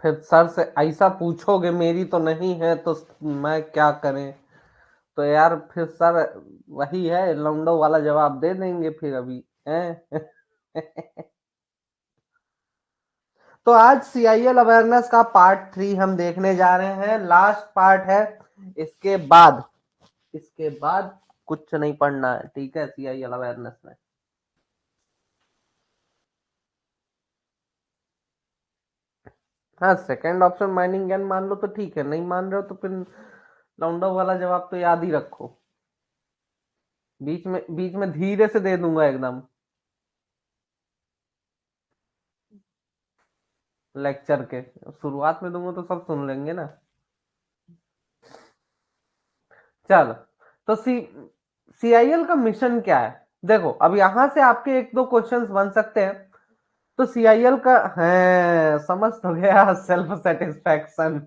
फिर सर से ऐसा पूछोगे मेरी तो नहीं है तो मैं क्या करें, तो यार फिर सर वही है, लौंडो वाला जवाब दे देंगे फिर अभी हैं। तो आज सीआईएल अवेयरनेस का पार्ट 3 हम देखने जा रहे हैं, लास्ट पार्ट है। इसके बाद कुछ नहीं पढ़ना है, ठीक है, सीआईएल अवेयरनेस में। हाँ, सेकंड ऑप्शन माइनिंग गन मान लो तो ठीक है, नहीं मान रहे हो तो फिर लौंडा वाला जवाब तो याद ही रखो। बीच में धीरे से दे दूंगा एकदम, लेक्चर के शुरुआत में दूंगा तो सब सुन लेंगे ना। चलो, तो सीआईएल का मिशन क्या है? देखो, अब यहां से आपके एक दो क्वेश्चंस बन सकते हैं। तो सीआईएल का है, समझ तो गया, self satisfaction.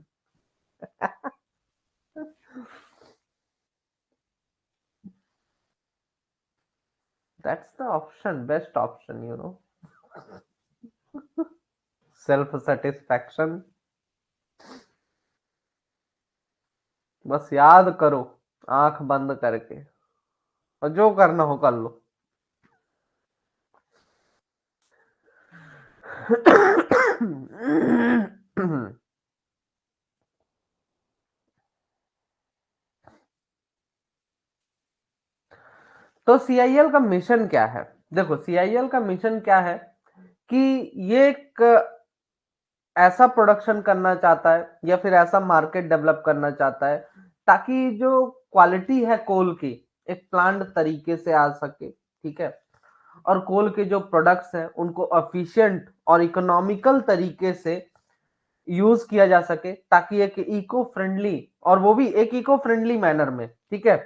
That's the option, best option, self satisfaction. बस याद करो, आंख बंद करके, और जो करना हो कर लो। तो सीआईएल का मिशन क्या है? देखो, सीआईएल का मिशन क्या है कि ये एक ऐसा प्रोडक्शन करना चाहता है या फिर ऐसा मार्केट डेवलप करना चाहता है ताकि जो क्वालिटी है कोल की एक प्लांट तरीके से आ सके, ठीक है, और कोल के जो प्रोडक्ट्स हैं उनको एफिशिएंट और इकोनॉमिकल तरीके से यूज किया जा सके, ताकि एक इको फ्रेंडली, और वो भी एक इको फ्रेंडली मैनर में, ठीक है।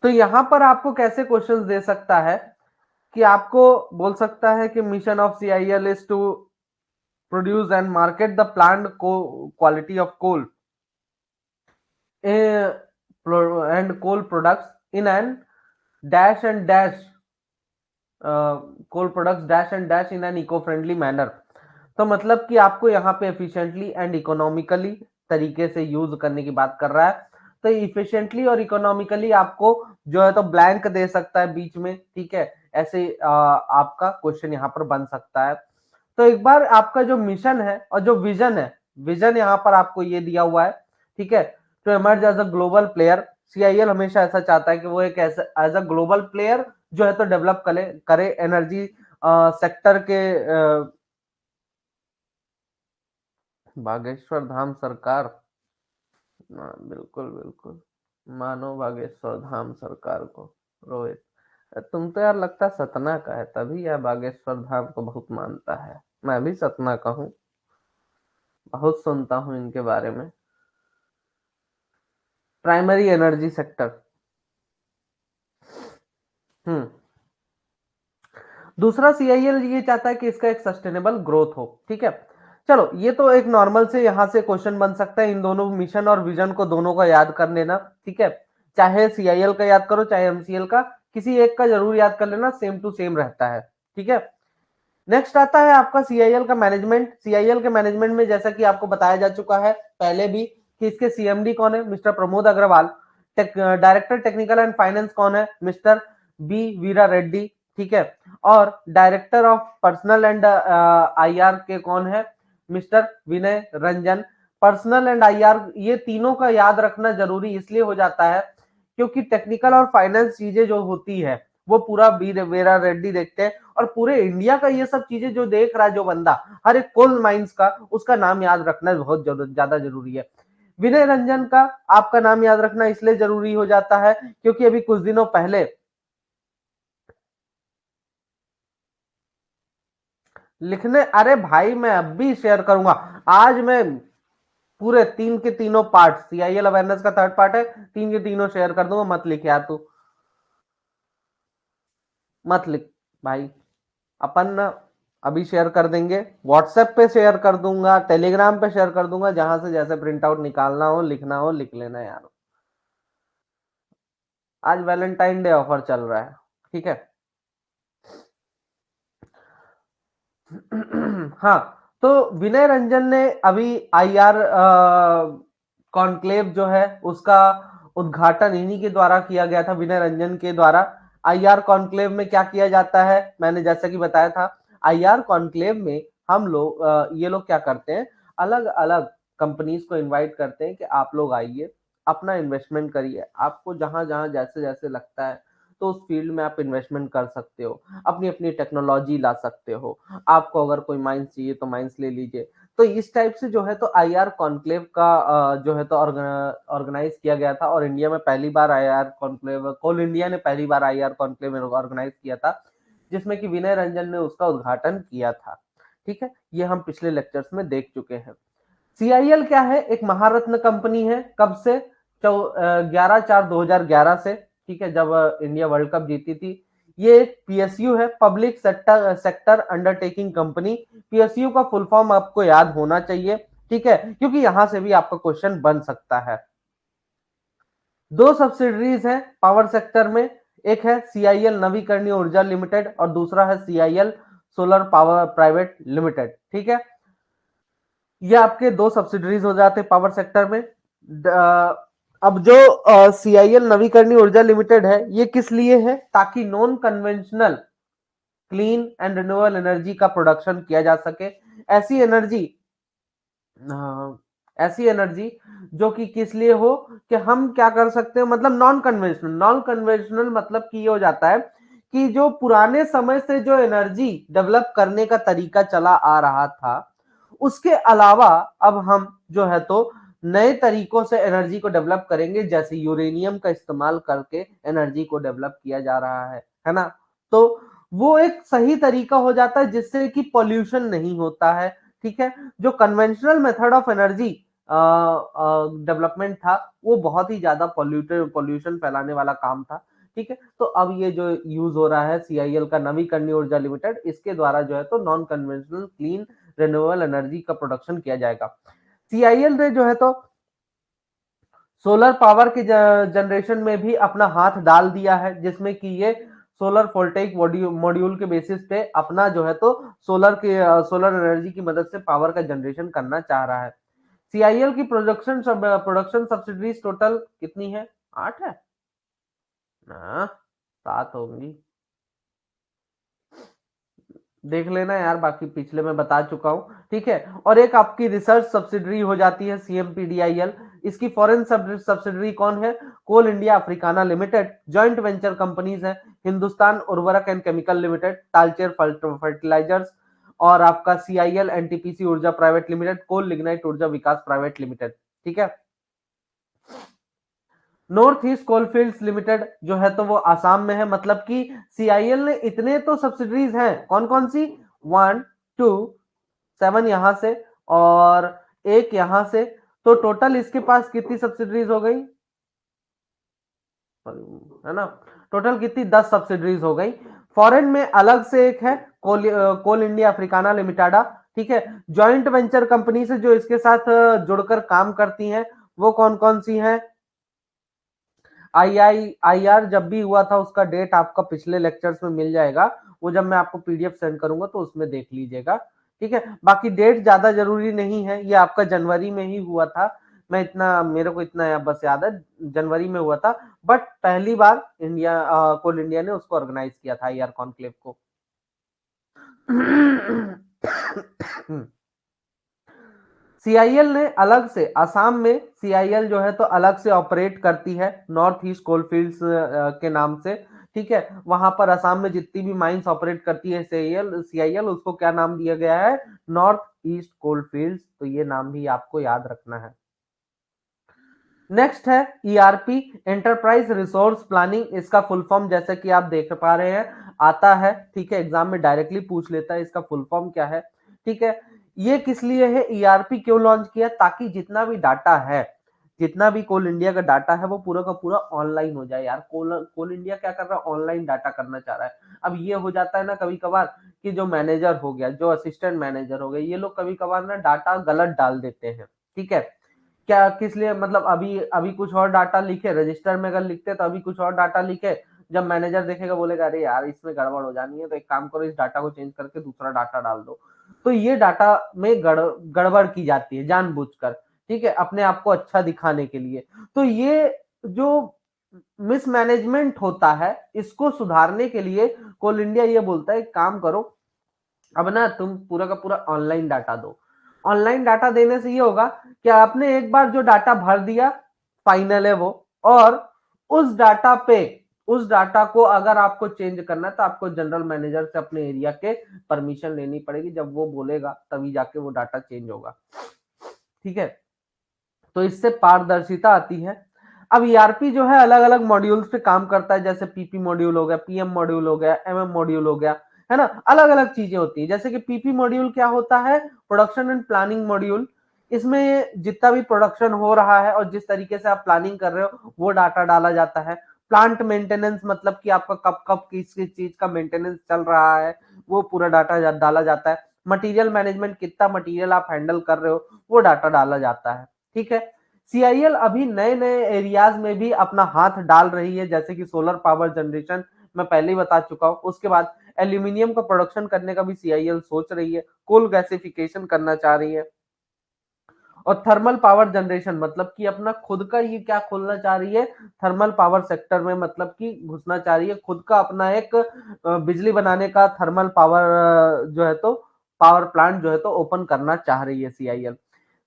तो यहां पर आपको कैसे क्वेश्चंस दे सकता है कि आपको बोल सकता है कि mission of CIL is to produce and market the plant quality of coal uh, and coal products in an dash and dash coal products dash and dash in an eco-friendly manner। तो मतलब कि आपको यहाँ पे efficiently and economically तरीके से use करने की बात कर रहा है। तो इफिशिएंटली और इकोनॉमिकली आपको जो है तो ब्लैंक दे सकता है बीच में, ठीक है, ऐसे आपका क्वेश्चन यहाँ पर बन सकता है। तो एक बार आपका जो मिशन है और जो विजन है, विजन यहाँ पर आपको ये दिया हुआ है, ठीक है, to emerge as a global player. CIL हमेशा ऐसा चाहता है कि वो एक एज अ ग्लोबल प्लेयर जो है तो डेवलप करे एनर्जी सेक्टर के। बागेश्वर धाम सरकार, बिल्कुल बिल्कुल, मानो बागेश्वर धाम सरकार को। रोहित, तुम तो यार लगता है सतना का है, तभी यार बागेश्वर धाम को बहुत मानता है। मैं भी सतना का हूँ, बहुत सुनता हूँ इनके बारे में। Primary energy sector. हम्म। दूसरा, सीआईएल ये चाहता है कि इसका एक सस्टेनेबल ग्रोथ हो, ठीक है। चलो, ये तो एक नॉर्मल से यहां से क्वेश्चन बन सकता है, इन दोनों मिशन और विजन को दोनों का याद कर लेना, ठीक है। चाहे सीआईएल का याद करो चाहे एमसीएल का, किसी एक का जरूर याद कर लेना, सेम टू सेम रहता है, ठीक है। नेक्स्ट आता है आपका सीआईएल का मैनेजमेंट। सीआईएल के मैनेजमेंट में जैसा कि आपको बताया जा चुका है पहले भी कि इसके सीएमडी कौन है, mister Pramod Agarwal. Director technical and finance कौन है, मिस्टर बी वीरा रेड्डी, ठीक है। और director of personnel and IR के कौन है, mister Vinay Ranjan. Personnel and IR, ये तीनों का याद रखना जरूरी इसलिए हो जाता है क्योंकि टेक्निकल और फाइनेंस चीजें जो होती है वो पूरा वीरा रेड्डी देखते हैं, और पूरे इंडिया का ये सब चीजें जो देख रहा है जो बंदा, हर एक कोल माइंस का उसका नाम याद रखना बहुत ज्यादा जरूरी है। विनय रंजन का आपका नाम याद रखना इसलिए जरूरी हो जाता है क्योंकि अभी कुछ दिनों पहले लिखने, अरे भाई मैं अब भी शेयर करूंगा। आज मैं पूरे तीन के तीनों पार्ट, सीआईएल अवेयरनेस का थर्ड पार्ट है, तीन के तीनों शेयर कर दूंगा, मत लिख यार तू, मत लिख भाई। अपन ना अभी शेयर कर देंगे, व्हाट्सएप पे शेयर कर दूंगा, टेलीग्राम पे शेयर कर दूंगा, जहां से जैसे प्रिंट आउट निकालना हो लिखना हो लिख लेना यार। आज वैलेंटाइन डे ऑफर चल रहा है, ठीक है। हाँ, तो विनय रंजन ने अभी आईआर कॉन्क्लेव जो है उसका उद्घाटन इन्हीं के द्वारा किया गया था, विनय रंजन के द्वारा। आईआर कॉन्क्लेव में क्या किया जाता है, मैंने जैसा कि बताया था, आईआर कॉन्क्लेव में हम लोग ये लोग क्या करते हैं, अलग अलग कंपनीज को इनवाइट करते हैं कि आप लोग आइए, अपना इन्वेस्टमेंट करिए, आपको जहां जहां जैसे जैसे लगता है तो उस फील्ड में आप इन्वेस्टमेंट कर सकते हो, अपनी अपनी टेक्नोलॉजी ला सकते हो, आपको अगर कोई माइंस चाहिए तो माइंस ले लीजिए। तो इस टाइप से जो है तो आईआर कॉन्क्लेव का जो है तो ऑर्गेनाइज किया गया था, और इंडिया में पहली बार आईआर कॉन्क्लेव, कोल इंडिया ने पहली बार आईआर कॉन्क्लेव ऑर्गेनाइज किया था, जिसमें कि विनय रंजन ने उसका उद्घाटन किया था। ठीक है, ये हम पिछले लेक्चर्स में देख चुके हैं। सीआईएल क्या है, एक महारत्न कंपनी है। कब से? 11/4/2011 से। ठीक है, जब इंडिया वर्ल्ड कप जीती थी। ये एक पीएसयू है, public sector sector undertaking company. PSU का फुल फॉर्म आपको याद होना चाहिए, ठीक है, क्योंकि यहां से भी आपका क्वेश्चन बन सकता है। दो सब्सिडरीज है पावर सेक्टर में, एक है सीआईएल नवीकरणीय ऊर्जा लिमिटेड और दूसरा है CIL solar power private limited. ठीक है, ये आपके दो सब्सिडरीज हो जाते हैं पावर सेक्टर में। अब जो सीआईएल नवीकरणीय ऊर्जा लिमिटेड है, ये किस लिए है, ताकि non conventional clean and renewable energy का प्रोडक्शन किया जा सके। ऐसी एनर्जी ऐसी एनर्जी जो कि किस लिए हो, कि हम क्या कर सकते हैं, मतलब नॉन कन्वेंशनल मतलब कि ये हो जाता है कि जो पुराने समय से जो एनर्जी डेवलप करने का तरीका चला आ रहा था, उसके अलावा अब हम जो है तो नए तरीकों से एनर्जी को डेवलप करेंगे, जैसे यूरेनियम का इस्तेमाल करके एनर्जी को डेवलप किया जा रहा है ना। तो वो एक सही तरीका हो जाता है जिससे कि पॉल्यूशन नहीं होता है। ठीक है, जो conventional method of energy development था, वो बहुत ही ज्यादा पॉल्यूशन फैलाने वाला काम था। ठीक है, तो अब ये जो यूज हो रहा है सीआईएल का नवीकरणीय ऊर्जा लिमिटेड, इसके द्वारा जो है तो non conventional clean renewable energy का प्रोडक्शन किया जाएगा। सीआईएल ने जो है तो सोलर पावर के जनरेशन में भी अपना हाथ डाल दिया है, जिसमें कि ये सोलर वोल्टेइक मॉड्यूल के बेसिस पे अपना जो है तो सोलर एनर्जी की मदद से पावर का जनरेशन करना चाह रहा है। सीआईएल की प्रोडक्शन सब्सिडीज टोटल कितनी है? 8 है ना, 7 होंगी, देख लेना यार, बाकी पिछले में बता चुका हूं। ठीक है, और एक आपकी रिसर्च सब्सिडरी हो जाती है सीएमपीडीआईएल। इसकी फॉरेन सब्सिडरी कौन है? Coal India Africana limited. Joint venture companies है Hindustan Urvarak and chemical limited, Talcher fertilizers, और आपका CIL NTPC Urja private limited, coal lignite Urja Vikas private limited. ठीक है, नॉर्थ ईस्ट कोलफील्ड्स लिमिटेड जो है तो वो आसाम में है, मतलब कि सीआईएल ने इतने तो सब्सिडरीज हैं, कौन कौन सी, 1 2 7 यहां से और एक यहां से, तो टोटल इसके पास कितनी सब्सिडरीज हो गई, है ना, टोटल कितनी, 10 सब्सिडरीज हो गई। फॉरेन में अलग से एक है कोल इंडिया अफ्रीकाना लिमिटेडा। ठीक है, जॉइंट वेंचर कंपनी से जो इसके साथ जुड़कर काम करती हैं, वो कौन कौन सी हैं? आईआर जब भी हुआ था उसका डेट आपका पिछले लेक्चर्स में मिल जाएगा, वो जब मैं आपको पीडीएफ सेंड करूंगा तो उसमें देख लीजिएगा। ठीक है, बाकी डेट ज्यादा जरूरी नहीं है, ये आपका जनवरी में ही हुआ था, मैं इतना मेरे को इतना बस याद है, जनवरी में हुआ था। बट पहली बार कोल इंडिया ने उसको ऑर्गेनाइज किया था आईआर कॉन्क्लेव को। सीआईएल ने अलग से असम में, सीआईएल जो है तो अलग से ऑपरेट करती है नॉर्थ ईस्ट कोलफील्ड्स के नाम से। ठीक है, वहां पर असम में जितनी भी माइंस ऑपरेट करती है सीआईएल उसको क्या नाम दिया गया है? North east coalfields. तो ये नाम भी आपको याद रखना है। नेक्स्ट है ईआरपी, एंटरप्राइज रिसोर्स प्लानिंग। इसका फुल फॉर्म जैसे कि आप देख पा रहे हैं आता है, ठीक है, एग्जाम में डायरेक्टली पूछ लेता है इसका फुल फॉर्म क्या है। ठीक है, ये किस लिए है, ईआरपी क्यों लॉन्च किया, ताकि जितना भी डाटा है, जितना भी कोल इंडिया का डाटा है, वो पूरा का पूरा ऑनलाइन हो जाए। यार कोल इंडिया क्या कर रहा है, ऑनलाइन डाटा करना चाह रहा है। अब ये हो जाता है ना कभी कभार कि जो मैनेजर हो गया, जो असिस्टेंट मैनेजर हो गए, ये लोग कभी कभार ना डाटा गलत डाल देते हैं। ठीक है, क्या किस लिए, मतलब अभी अभी कुछ और डाटा लिखे, रजिस्टर में अगर लिखते तो अभी कुछ और डाटा लिखे, जब मैनेजर देखेगा बोलेगा अरे यार इसमें गड़बड़ हो जानी है, तो एक काम करो, इस डाटा को चेंज करके दूसरा डाटा डाल दो। तो ये डाटा में गड़बड़ की जाती है जानबूझकर, ठीक है, अपने आप को अच्छा दिखाने के लिए। तो ये जो मिसमैनेजमेंट होता है, इसको सुधारने के लिए कोल इंडिया ये बोलता है काम करो, अब ना तुम पूरा का पूरा ऑनलाइन डाटा दो। ऑनलाइन डाटा देने से ये होगा कि आपने एक बार जो डाटा भर दिया, फाइनल है वो, और उस डाटा पे, उस डाटा को अगर आपको चेंज करना है तो आपको जनरल मैनेजर से अपने एरिया के परमिशन लेनी पड़ेगी, जब वो बोलेगा तभी जाके वो डाटा चेंज होगा, ठीक है। तो इससे पारदर्शिता आती है। अब ईआरपी जो है अलग अलग मॉड्यूल्स पे काम करता है, जैसे पीपी मॉड्यूल हो गया, पीएम मॉड्यूल हो गया, एमएम मॉड्यूल हो गया, है ना, अलग अलग चीजें होती है। जैसे कि पीपी मॉड्यूल क्या होता है, प्रोडक्शन एंड प्लानिंग मॉड्यूल। इसमें जितना भी प्रोडक्शन हो रहा है और जिस तरीके से आप प्लानिंग कर रहे हो वो डाटा डाला जाता है। प्लांट मेंटेनेंस मतलब कि आपका कब कब किस किस चीज का मेंटेनेंस चल रहा है, वो पूरा डाटा डाला जाता है। मटेरियल मैनेजमेंट, कितना मटेरियल आप हैंडल कर रहे हो, वो डाटा डाला जाता है, ठीक है। सीआईएल अभी नए नए एरियाज में भी अपना हाथ डाल रही है, जैसे कि सोलर पावर जनरेशन मैं पहले ही बता चुका हूं। उसके बाद एल्यूमिनियम का प्रोडक्शन करने का भी सीआईएल सोच रही है, कोल गैसिफिकेशन करना चाह रही है, और थर्मल पावर जनरेशन मतलब कि अपना खुद का ये क्या खोलना चाह रही है, थर्मल पावर सेक्टर में, मतलब कि घुसना चाह रही है, खुद का अपना एक बिजली बनाने का थर्मल पावर जो है तो पावर प्लांट जो है तो ओपन करना चाह रही है सीआईएल।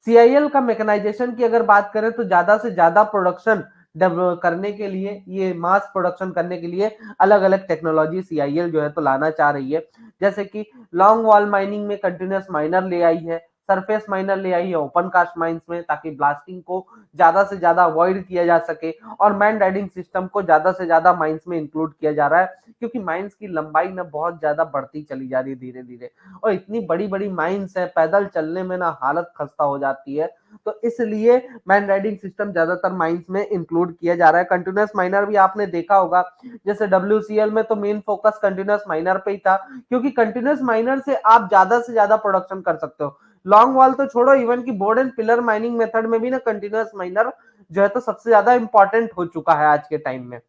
सीआईएल का मैकेनाइजेशन की अगर बात करें तो ज्यादा से ज्यादा प्रोडक्शन करने के लिए, ये मास प्रोडक्शन करने के लिए अलग अलग टेक्नोलॉजी सीआईएल जो है तो लाना चाह रही है। जैसे कि लॉन्ग वॉल माइनिंग में कंटिन्यूअस माइनर ले आई है, सरफेस माइनर ले आई है ओपन कास्ट माइंस में, ताकि ब्लास्टिंग को ज्यादा से ज्यादा अवॉइड किया जा सके, और मैन राइडिंग सिस्टम को ज्यादा से ज्यादा माइंस में इंक्लूड किया जा रहा है, क्योंकि माइंस की लंबाई ना बहुत ज्यादा बढ़ती चली जा रही है धीरे धीरे, और इतनी बड़ी बड़ी माइंस है, पैदल चलने में ना हालत खस्ता हो जाती है। तो इसलिए मैन राइडिंग सिस्टम ज्यादातर माइंस में इंक्लूड किया जा रहा है। कंटिन्यूअस माइनर भी आपने देखा होगा, जैसे डब्ल्यूसीएल में तो मेन फोकस कंटिन्यूअस माइनर पे ही था, क्योंकि कंटिन्यूअस माइनर से आप ज्यादा से ज्यादा प्रोडक्शन कर सकते हो। लॉन्ग वॉल तो छोड़ो, इवन की board and pillar mining method में भी ना कंटिन्यूअस माइनर जो है तो सबसे ज्यादा इंपॉर्टेंट हो चुका है आज के टाइम में।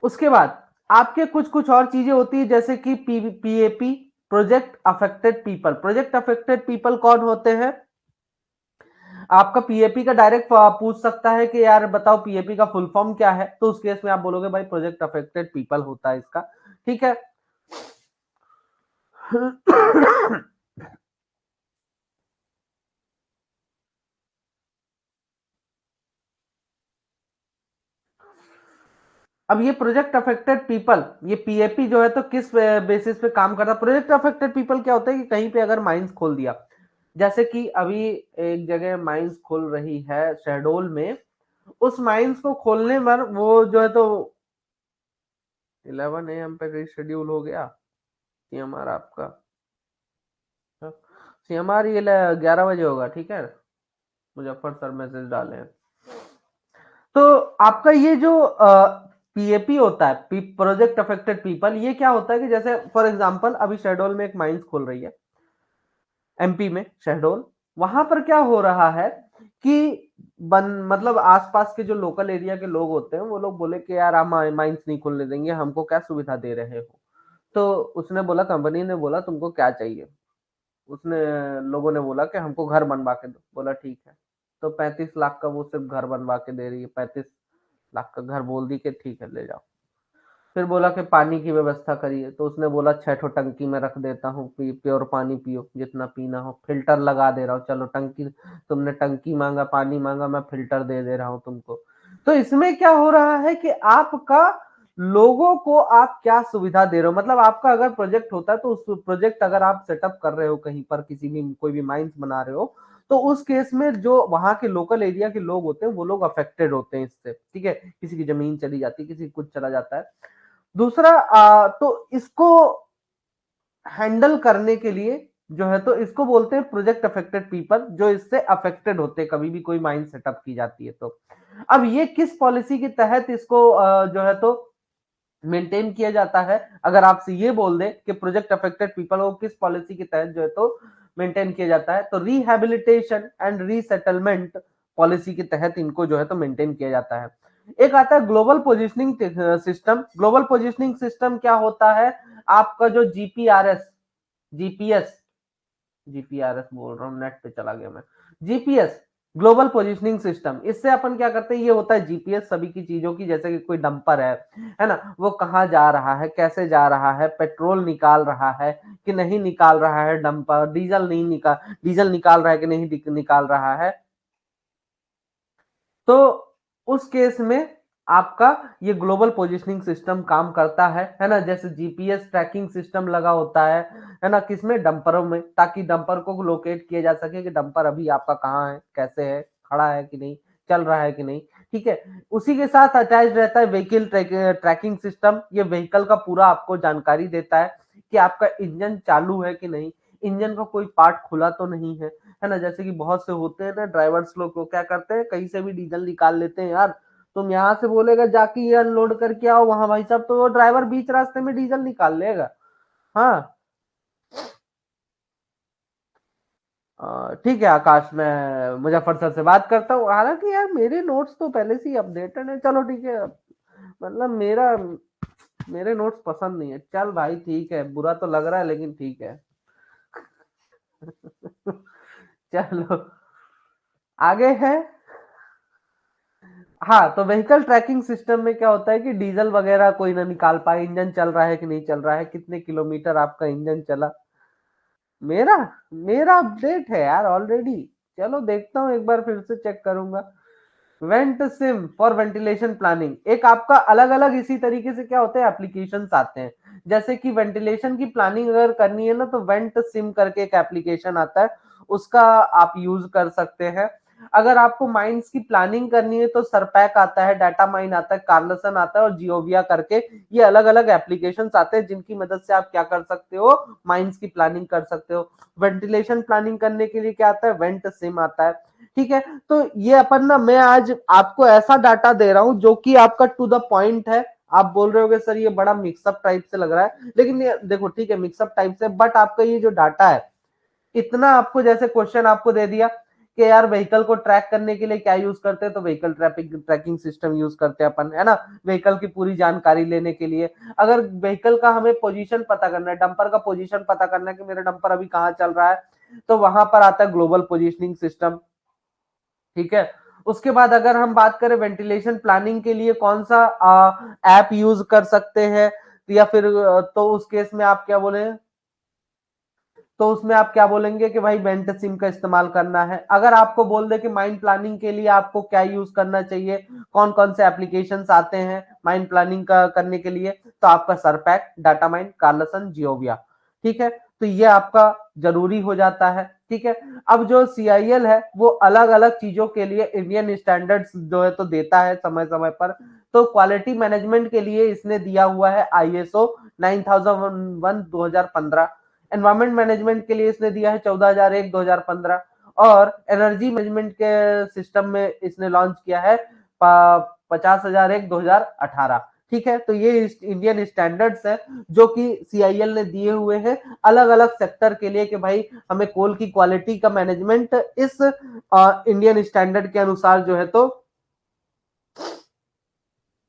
उसके बाद आपके कुछ कुछ और चीजें होती है, जैसे कि PAP, project affected people. Project affected people कौन होते हैं, आपका पीएपी का डायरेक्ट पूछ सकता है कि यार बताओ पीएपी का फुल फॉर्म क्या है, तो उस केस में आप बोलोगे भाई प्रोजेक्ट अफेक्टेड पीपल होता है इसका, ठीक है। अब ये प्रोजेक्ट अफेक्टेड पीपल, ये पीएपी जो है तो किस बेसिस पे काम करता है। प्रोजेक्ट अफेक्टेड पीपल क्या होता है कि कहीं पे अगर माइंस खोल दिया, जैसे कि अभी एक जगह माइंस खोल रही है शहडोल में, उस माइंस को खोलने पर वो जो है तो 11 AM पे रिशेड्यूल हो गया सीएमआर आपका, सीएमआर ये 11 बजे होगा, ठीक है, मुजफ्फर सर मैसेज डाले हैं। तो आपका ये जो पीएपी होता है, प्रोजेक्ट अफेक्टेड पीपल, ये क्या होता है कि जैसे फॉर एग्जांपल अभी शहडोल में एक माइंस खोल रही है, एमपी में शहडोल, वहां पर क्या हो रहा है कि मतलब आसपास के जो लोकल एरिया के लोग होते हैं वो लोग बोले कि यार हम माइंस नहीं खोलने देंगे, हमको क्या सुविधा दे रहे हो। तो उसने बोला, कंपनी ने बोला तुमको क्या चाहिए, उसने लोगों ने बोला कि हमको घर बनवा के दो, बोला ठीक है। तो 35 लाख का वो सिर्फ घर बनवा के दे रही है, 35 लाख का घर, बोल दी कि ठीक है ले जाओ। फिर बोला कि पानी की व्यवस्था करिए, तो उसने बोला 6 ठो टंकी में रख देता हूँ, प्योर पानी पियो जितना पीना हो, फिल्टर लगा दे रहा हूँ, चलो टंकी, तुमने टंकी मांगा, पानी मांगा, मैं फिल्टर दे दे रहा हूँ तुमको। तो इसमें क्या हो रहा है कि आपका लोगों को आप क्या सुविधा दे रहे हो, मतलब आपका अगर प्रोजेक्ट होता है तो उस प्रोजेक्ट अगर आप सेटअप कर रहे हो कहीं पर, किसी भी कोई भी माइंस बना रहे हो, तो उस केस में जो वहां के लोकल एरिया के लोग होते हैं वो लोग अफेक्टेड होते हैं इससे, ठीक है, किसी की जमीन चली जाती है, किसी की कुछ चला जाता है। दूसरा तो इसको हैंडल करने के लिए जो है तो इसको बोलते हैं प्रोजेक्ट अफेक्टेड पीपल, जो इससे अफेक्टेड होते हैं कभी भी कोई माइंड सेटअप की जाती है तो। अब ये किस पॉलिसी के तहत इसको जो है तो मेंटेन किया जाता है, अगर आपसे ये बोल दे कि प्रोजेक्ट अफेक्टेड पीपल को किस पॉलिसी के तहत जो है तो मेंटेन किया जाता है, तो रिहैबिलिटेशन एंड रीसेटलमेंट पॉलिसी के तहत इनको जो है तो मेंटेन किया जाता है। एक आता है global positioning system. Global positioning system क्या होता है, आपका जो जीपीआरएस, जीपीएस, जीपीआरएस बोल रहा हूँ, नेट पे चला गया मैं, जीपीएस ग्लोबल पोजिशनिंग सिस्टम, इससे अपन क्या करते हैं, ये होता है जीपीएस सभी की चीजों की, जैसे कि कोई डंपर है ना, वो कहाँ जा रहा है, कैसे जा रहा है, पेट्रोल निकाल रहा है कि नहीं निकाल रहा है, डंपर डीजल निकाल रहा है कि नहीं निकाल रहा है, तो उस केस में आपका ये ग्लोबल पोजिशनिंग सिस्टम काम करता है ना, जैसे जीपीएस ट्रैकिंग सिस्टम लगा होता है ना, किसमें, डंपरों में, ताकि डंपर को लोकेट किया जा सके कि डंपर अभी आपका कहाँ है, कैसे है, खड़ा है कि नहीं, चल रहा है कि नहीं, ठीक है। उसी के साथ अटैच रहता है व्हीकल ट्रैकिंग सिस्टम, ये व्हीकल का पूरा आपको जानकारी देता है कि आपका इंजन चालू है कि नहीं, इंजन का कोई पार्ट खुला तो नहीं है ना, जैसे कि बहुत से होते हैं ना ड्राइवर्स लोग को क्या करते हैं, कहीं से भी डीजल निकाल लेते हैं यार, तुम यहाँ से बोलेगा जाके ये अनलोड करके आओ वहां भाई साहब, तो वो ड्राइवर बीच रास्ते में डीजल निकाल लेगा। हाँ, ठीक है आकाश, मैं मुजफ्फर सर से बात करता हूँ, हालांकि यार मेरे नोट्स तो पहले से ही अपडेटेड है, चलो ठीक है, मतलब मेरे नोट्स पसंद नहीं है, चल भाई ठीक है, बुरा तो लग रहा है लेकिन ठीक है। चलो आगे है। हाँ, तो व्हीकल ट्रैकिंग सिस्टम में क्या होता है कि डीजल वगैरह कोई ना निकाल पाए, इंजन चल रहा है कि नहीं चल रहा है, कितने किलोमीटर आपका इंजन चला। मेरा मेरा अपडेट है यार ऑलरेडी, चलो देखता हूँ एक बार फिर से चेक करूंगा। Went SIM for ventilation planning, एक आपका अलग अलग इसी तरीके से क्या होते हैं एप्लीकेशंस आते हैं, जैसे कि वेंटिलेशन की प्लानिंग अगर करनी है ना, तो वेंट सिम करके एक एप्लीकेशन आता है, उसका आप यूज कर सकते हैं। अगर आपको माइंस की प्लानिंग करनी है तो सरपैक आता है, डाटा माइन आता है, कार्लसन आता है और जियोविया करके, ये अलग अलग एप्लीकेशंस आते हैं जिनकी मदद से आप क्या कर सकते हो, माइंस की प्लानिंग कर सकते हो। वेंटिलेशन प्लानिंग करने के लिए क्या आता है, वेंट सिम आता है, ठीक है। तो ये अपन ना, मैं आज आपको ऐसा डाटा दे रहा हूं जो कि आपका टू द पॉइंट है। आप बोल रहे होगे सर ये बड़ा मिक्सअप टाइप से लग रहा है, लेकिन ये देखो ठीक है मिक्सअप टाइप से, बट आपका ये जो डाटा है इतना आपको, जैसे क्वेश्चन आपको दे दिया कि यार व्हीकल को ट्रैक करने के लिए क्या यूज करते हैं, तो व्हीकल ट्रैकिंग सिस्टम यूज करते हैं अपन, है ना, व्हीकल की पूरी जानकारी लेने के लिए। अगर व्हीकल का हमें पोजीशन पता करना है, डंपर का पोजीशन पता करना है कि मेरा डंपर अभी कहाँ चल रहा है, तो वहां पर आता है ग्लोबल पोजिशनिंग सिस्टम, ठीक है। उसके बाद अगर हम बात करें वेंटिलेशन प्लानिंग के लिए कौन सा ऐप यूज कर सकते हैं, या फिर तो उस केस में आप क्या बोले, तो उसमें आप क्या बोलेंगे कि भाई वेंट सिम का इस्तेमाल करना है। अगर आपको बोल दे कि माइंड प्लानिंग के लिए आपको क्या यूज करना चाहिए, कौन कौन से एप्लीकेशन आते हैं माइंड प्लानिंग का करने के लिए, तो आपका सरपैक, डाटा माइंड, कार्लसन, जियोविया, ठीक है। तो ये आपका जरूरी हो जाता है, ठीक है। अब जो सीआईएल है वो अलग अलग चीजों के लिए इंडियन स्टैंडर्ड्स जो है तो देता है समय समय पर, तो क्वालिटी मैनेजमेंट के लिए इसने दिया हुआ है आईएसओ 9001 2015, एनवायरमेंट मैनेजमेंट के लिए इसने दिया है 14001 2015, और एनर्जी मैनेजमेंट के सिस्टम में इसने लॉन्च किया है 50,001 2018, ठीक है। तो ये इंडियन स्टैंडर्ड्स है जो कि सीआईएल ने दिए हुए हैं अलग अलग सेक्टर के लिए, कि भाई हमें कोल की क्वालिटी का मैनेजमेंट इस इंडियन स्टैंडर्ड के अनुसार जो है तो,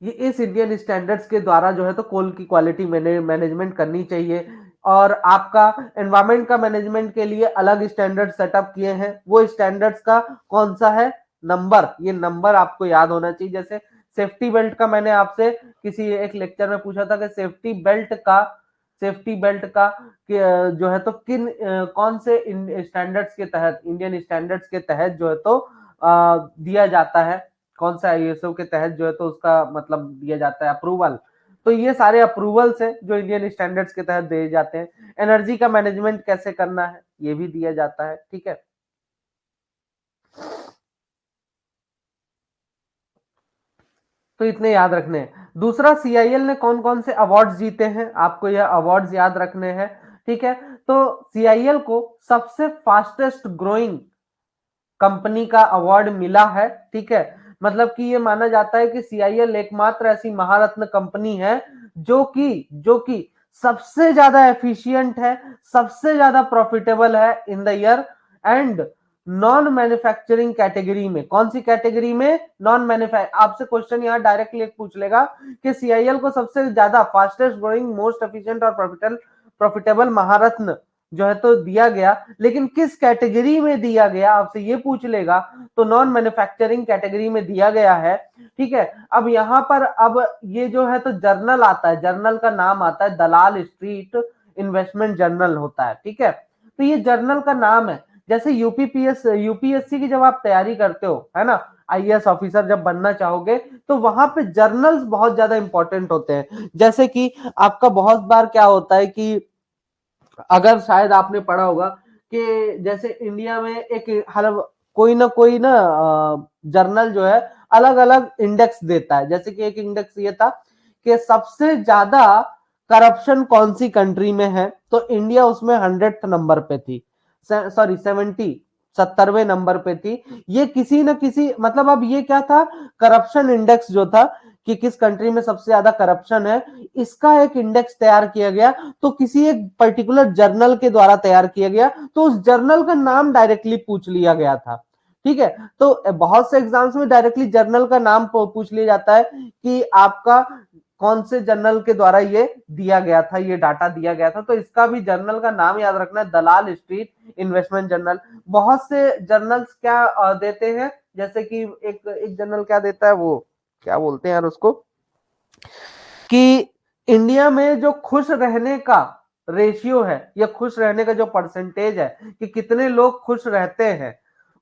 ये इस इंडियन स्टैंडर्ड्स के द्वारा जो है तो कोल की क्वालिटी मैनेजमेंट करनी चाहिए। और आपका एनवायरमेंट का मैनेजमेंट के लिए अलग स्टैंडर्ड सेटअप किए हैं, वो स्टैंडर्ड्स का कौन सा है, नंबर, ये नंबर आपको याद होना चाहिए। जैसे सेफ्टी बेल्ट का मैंने आपसे किसी एक लेक्चर में पूछा था कि सेफ्टी बेल्ट का जो है तो कौन से स्टैंडर्ड्स के तहत, इंडियन स्टैंडर्ड्स के तहत जो है तो दिया जाता है, कौन सा आईएसओ के तहत जो है तो उसका मतलब दिया जाता है अप्रूवल। तो ये सारे अप्रूवल्स हैं जो इंडियन स्टैंडर्ड्स के तहत दिए जाते हैं। एनर्जी का मैनेजमेंट कैसे करना है ये भी दिया जाता है, ठीक है। तो इतने याद रखने हैं। दूसरा, सीआईएल ने कौन कौन से अवार्ड्स जीते हैं, आपको यह अवार्ड्स याद रखने हैं, ठीक है। तो सीआईएल को सबसे फास्टेस्ट ग्रोइंग कंपनी का अवार्ड मिला है, ठीक है। मतलब कि ये माना जाता है कि सीआईएल एकमात्र ऐसी महारत्न कंपनी है जो कि सबसे ज्यादा एफिशिएंट है, सबसे ज्यादा प्रॉफिटेबल है in the year, and non manufacturing category में। कौन सी कैटेगरी में? Non manufacture. आपसे क्वेश्चन यहाँ डायरेक्टली पूछ लेगा कि सीआईएल को सबसे ज्यादा फास्टेस्ट ग्रोइंग मोस्ट एफिशिएंट और प्रॉफिटेबल महारत्न जो है तो दिया गया, लेकिन किस कैटेगरी में दिया गया आपसे ये पूछ लेगा, तो नॉन मैन्युफैक्चरिंग कैटेगरी में दिया गया है। ठीक है, अब यहाँ पर अब ये जो है तो जर्नल आता है, जर्नल का नाम आता है दलाल स्ट्रीट इन्वेस्टमेंट जर्नल होता है। ठीक है, तो ये जर्नल का नाम है। जैसे यूपीएससी की जब आप तैयारी करते हो, है ना, आईएएस ऑफिसर जब बनना चाहोगे, तो वहां पे जर्नल्स बहुत ज्यादा इंपॉर्टेंट होते हैं। जैसे कि आपका बहुत बार क्या होता है कि अगर शायद आपने पढ़ा होगा कि जैसे इंडिया में एक हर कोई ना जर्नल जो है अलग अलग इंडेक्स देता है। जैसे कि एक इंडेक्स ये था कि सबसे ज्यादा करप्शन कौन सी कंट्री में है, तो इंडिया उसमें 100th नंबर पे थी, सॉरी 70वें नंबर पे थी। ये किसी न किसी मतलब अब ये क्या था, करप्शन इंडेक्स जो था कि किस कंट्री में सबसे ज्यादा करप्शन है, इसका एक इंडेक्स तैयार किया गया। तो किसी एक पर्टिकुलर जर्नल के द्वारा तैयार किया गया, तो उस जर्नल का नाम डायरेक्टली पूछ लिया गया था। ठीक है, तो बहुत से एग्जाम्स में डायरेक्टली जर्नल का नाम पूछ लिया जाता है कि आपका कौन से जर्नल के द्वारा ये दिया गया था, ये डाटा दिया गया था। तो इसका भी जर्नल का नाम याद रखना है, दलाल स्ट्रीट इन्वेस्टमेंट जर्नल। बहुत से जर्नल्स क्या देते हैं, जैसे कि एक जर्नल क्या देता है, वो क्या बोलते हैं यार उसको, कि इंडिया में जो खुश रहने का रेशियो है या खुश रहने का जो परसेंटेज है कि कितने लोग खुश रहते हैं,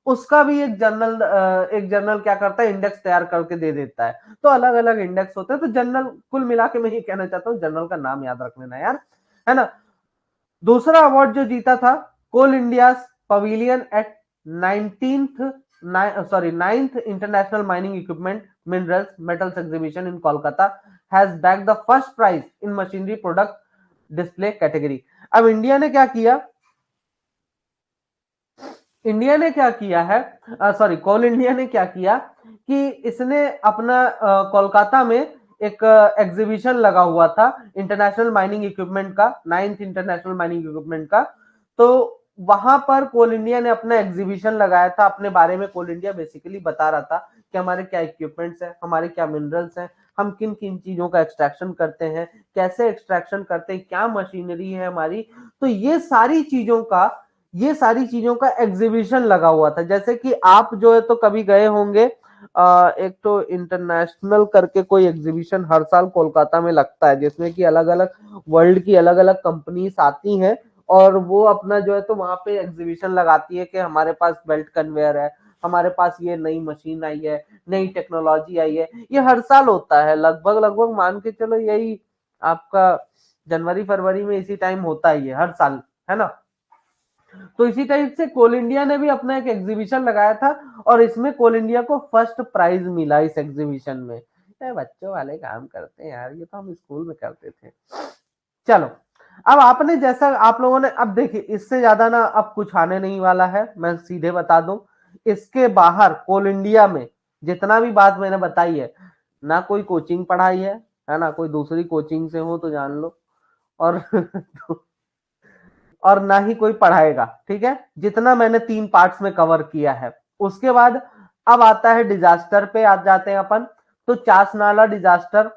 उसका भी एक जर्नल क्या करता है, इंडेक्स तैयार करके दे देता है। तो अलग अलग इंडेक्स होते हैं। तो जर्नल कुल मिला के मैं ये कहना चाहता हूँ, जर्नल का नाम याद रख लेना यार, है ना। दूसरा अवार्ड जो जीता था, coal India pavilion at 9th international mining equipment minerals metals exhibition in Kolkata has bag the first prize in machinery product display category. अब इंडिया ने क्या किया है, सॉरी कोल इंडिया ने क्या किया कि इसने अपना कोलकाता में एक एग्जीबिशन लगा हुआ था इंटरनेशनल माइनिंग इक्विपमेंट का, 9th इंटरनेशनल माइनिंग इक्विपमेंट का। तो वहां पर कोल इंडिया ने अपना एग्जीबिशन लगाया था। अपने बारे में कोल इंडिया बेसिकली बता रहा था कि हमारे क्या इक्विपमेंट्स हैं, हमारे क्या मिनरल्स हैं, हम किन किन चीजों का एक्सट्रैक्शन करते हैं, कैसे एक्सट्रैक्शन करते हैं, क्या मशीनरी है हमारी। तो ये सारी चीजों का एग्जीबिशन लगा हुआ था। जैसे कि आप जो है तो कभी गए होंगे, एक तो इंटरनेशनल करके कोई एग्जीबिशन हर साल कोलकाता में लगता है, जिसमें कि अलग अलग वर्ल्ड की अलग अलग कंपनीज आती हैं और वो अपना जो है तो वहां पे एग्जीबिशन लगाती है कि हमारे पास बेल्ट कन्वेयर है, हमारे पास ये नई मशीन आई है, नई टेक्नोलॉजी आई है। ये हर साल होता है, लगभग लगभग मान के चलो यही आपका जनवरी फरवरी में इसी टाइम होता ही है हर साल, है ना। तो इसी टाइप से कोल इंडिया ने भी अपना एक एग्जीबिशन लगाया था और इसमें कोल इंडिया को फर्स्ट प्राइज मिला इस एग्जीबिशन में। ये बच्चों वाले काम करते हैं यार, ये तो हम स्कूल में करते थे। चलो, अब आपने जैसा आप लोगों ने, अब देखिए इससे ज्यादा ना अब कुछ आने नहीं वाला है, मैं सीधे बता दूं। इसके बाहर कोल इंडिया में जितना भी बात मैंने बताई है, ना कोई कोचिंग पढ़ाई है ना, कोई दूसरी कोचिंग से हो तो जान लो, और और ना ही कोई पढ़ाएगा। ठीक है, जितना मैंने 3 पार्ट्स में कवर किया है। उसके बाद अब आता है डिजास्टर पे, आ जाते हैं अपन। तो चास नाला डिजास्टर,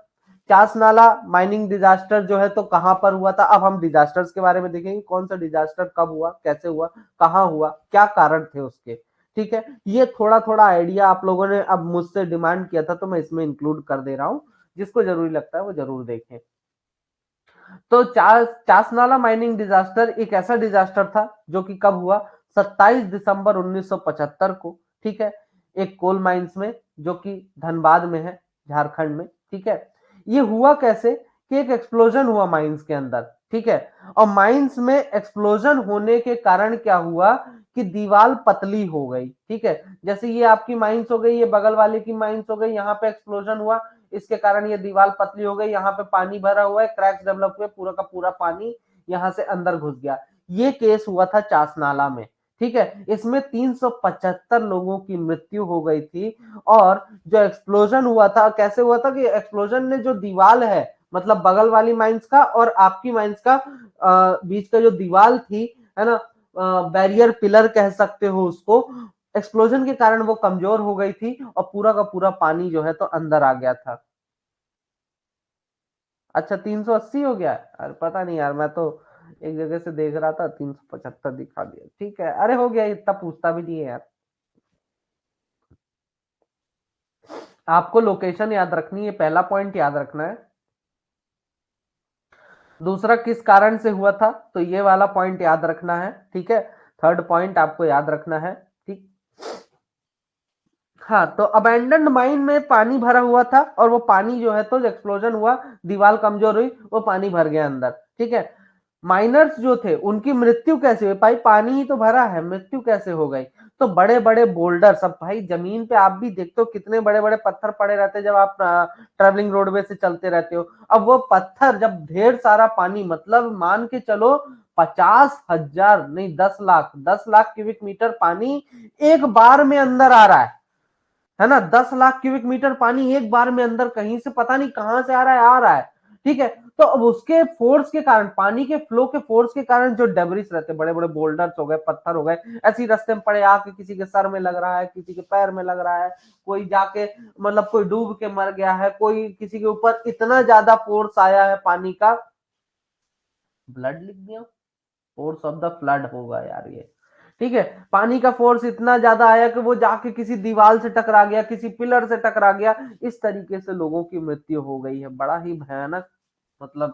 चास नाला माइनिंग डिजास्टर जो है तो कहां पर हुआ था। अब हम डिजास्टर्स के बारे में देखेंगे, कौन सा डिजास्टर कब हुआ, कैसे हुआ, कहां हुआ, क्या कारण थे उसके। ठीक है, ये थोड़ा थोड़ा आइडिया आप लोगों ने अब मुझसे डिमांड किया था, तो मैं इसमें इंक्लूड कर दे रहा हूं। जिसको जरूरी लगता है वो जरूर देखें। तो चासनाला माइनिंग डिजास्टर एक ऐसा डिजास्टर था जो कि कब हुआ, 27 दिसंबर 1975 को। ठीक है, एक कोल माइंस में जो कि धनबाद में है, झारखंड में। ठीक है, ये हुआ कैसे कि एक एक्सप्लोजन हुआ माइंस के अंदर। ठीक है, और माइंस में एक्सप्लोजन होने के कारण क्या हुआ कि दीवार पतली हो गई। ठीक है, जैसे ये आपकी माइंस हो गई, ये बगल वाले की माइंस हो गई, यहाँ पे एक्सप्लोजन हुआ, इसके कारण ये दीवार पतली हो गई, यहाँ पे पानी भरा हुआ है, क्रैक्स डेवलप हुए, पूरा का पूरा पानी यहाँ से अंदर घुस गया। ये केस हुआ था चासनाला में। ठीक है, इसमें 375 लोगों की मृत्यु हो गई थी। और जो एक्सप्लोजन हुआ था, कैसे हुआ था कि एक्सप्लोजन ने जो दीवार है, मतलब बगल वाली माइंस का और आपकी माइंस का बीच का जो दीवार थी, है ना, बैरियर पिलर कह सकते हो उसको, एक्सप्लोजन के कारण वो कमजोर हो गई थी और पूरा का पूरा पानी जो है तो अंदर आ गया था। अच्छा 380 हो गया, अरे पता नहीं यार, मैं तो एक जगह से देख रहा था 375 दिखा दिया, ठीक है, अरे हो गया, इतना पूछता भी नहीं है यार। आपको लोकेशन याद रखनी है, पहला पॉइंट याद रखना है। दूसरा किस कारण से हुआ था, तो ये वाला पॉइंट याद रखना है, ठीक है। थर्ड पॉइंट आपको याद रखना है, ठीक। हाँ, तो अबैंडन्ड माइन में पानी भरा हुआ था और वो पानी जो है तो एक्सप्लोजन हुआ, दीवार कमजोर हुई, वो पानी भर गया अंदर, ठीक है। माइनर्स जो थे उनकी मृत्यु कैसे हुई, भाई पानी ही तो भरा है, मृत्यु कैसे हो गई, तो बड़े बड़े बोल्डर सब, भाई जमीन पे आप भी देखते हो कितने बड़े बड़े पत्थर पड़े रहते हैं जब आप ट्रेवलिंग रोडवे से चलते रहते हो। अब वो पत्थर जब ढेर सारा पानी, मतलब मान के चलो 50,000 नहीं 10 लाख, 10 लाख क्यूबिक मीटर पानी एक बार में अंदर आ रहा है ना, 10 लाख क्यूबिक मीटर पानी एक बार में अंदर, कहीं से पता नहीं कहां से आ रहा है, आ रहा है, ठीक है। तो अब उसके फोर्स के कारण, पानी के फ्लो के फोर्स के कारण जो डेब्रिस रहते, बड़े बड़े बोल्डर्स हो गए, पत्थर हो गए, ऐसी रास्ते में पड़े आके किसी के सर में लग रहा है, किसी के पैर में लग रहा है, कोई जाके मतलब कोई डूब के मर गया है, कोई किसी के ऊपर इतना ज्यादा फोर्स आया है पानी का, ब्लड लिख दिया, फोर्स ऑफ द फ्लड होगा यार ये, ठीक है। पानी का फोर्स इतना ज्यादा आया कि वो जाके किसी दीवार से टकरा गया, किसी पिलर से टकरा गया, इस तरीके से लोगों की मृत्यु हो गई है। बड़ा ही भयानक, मतलब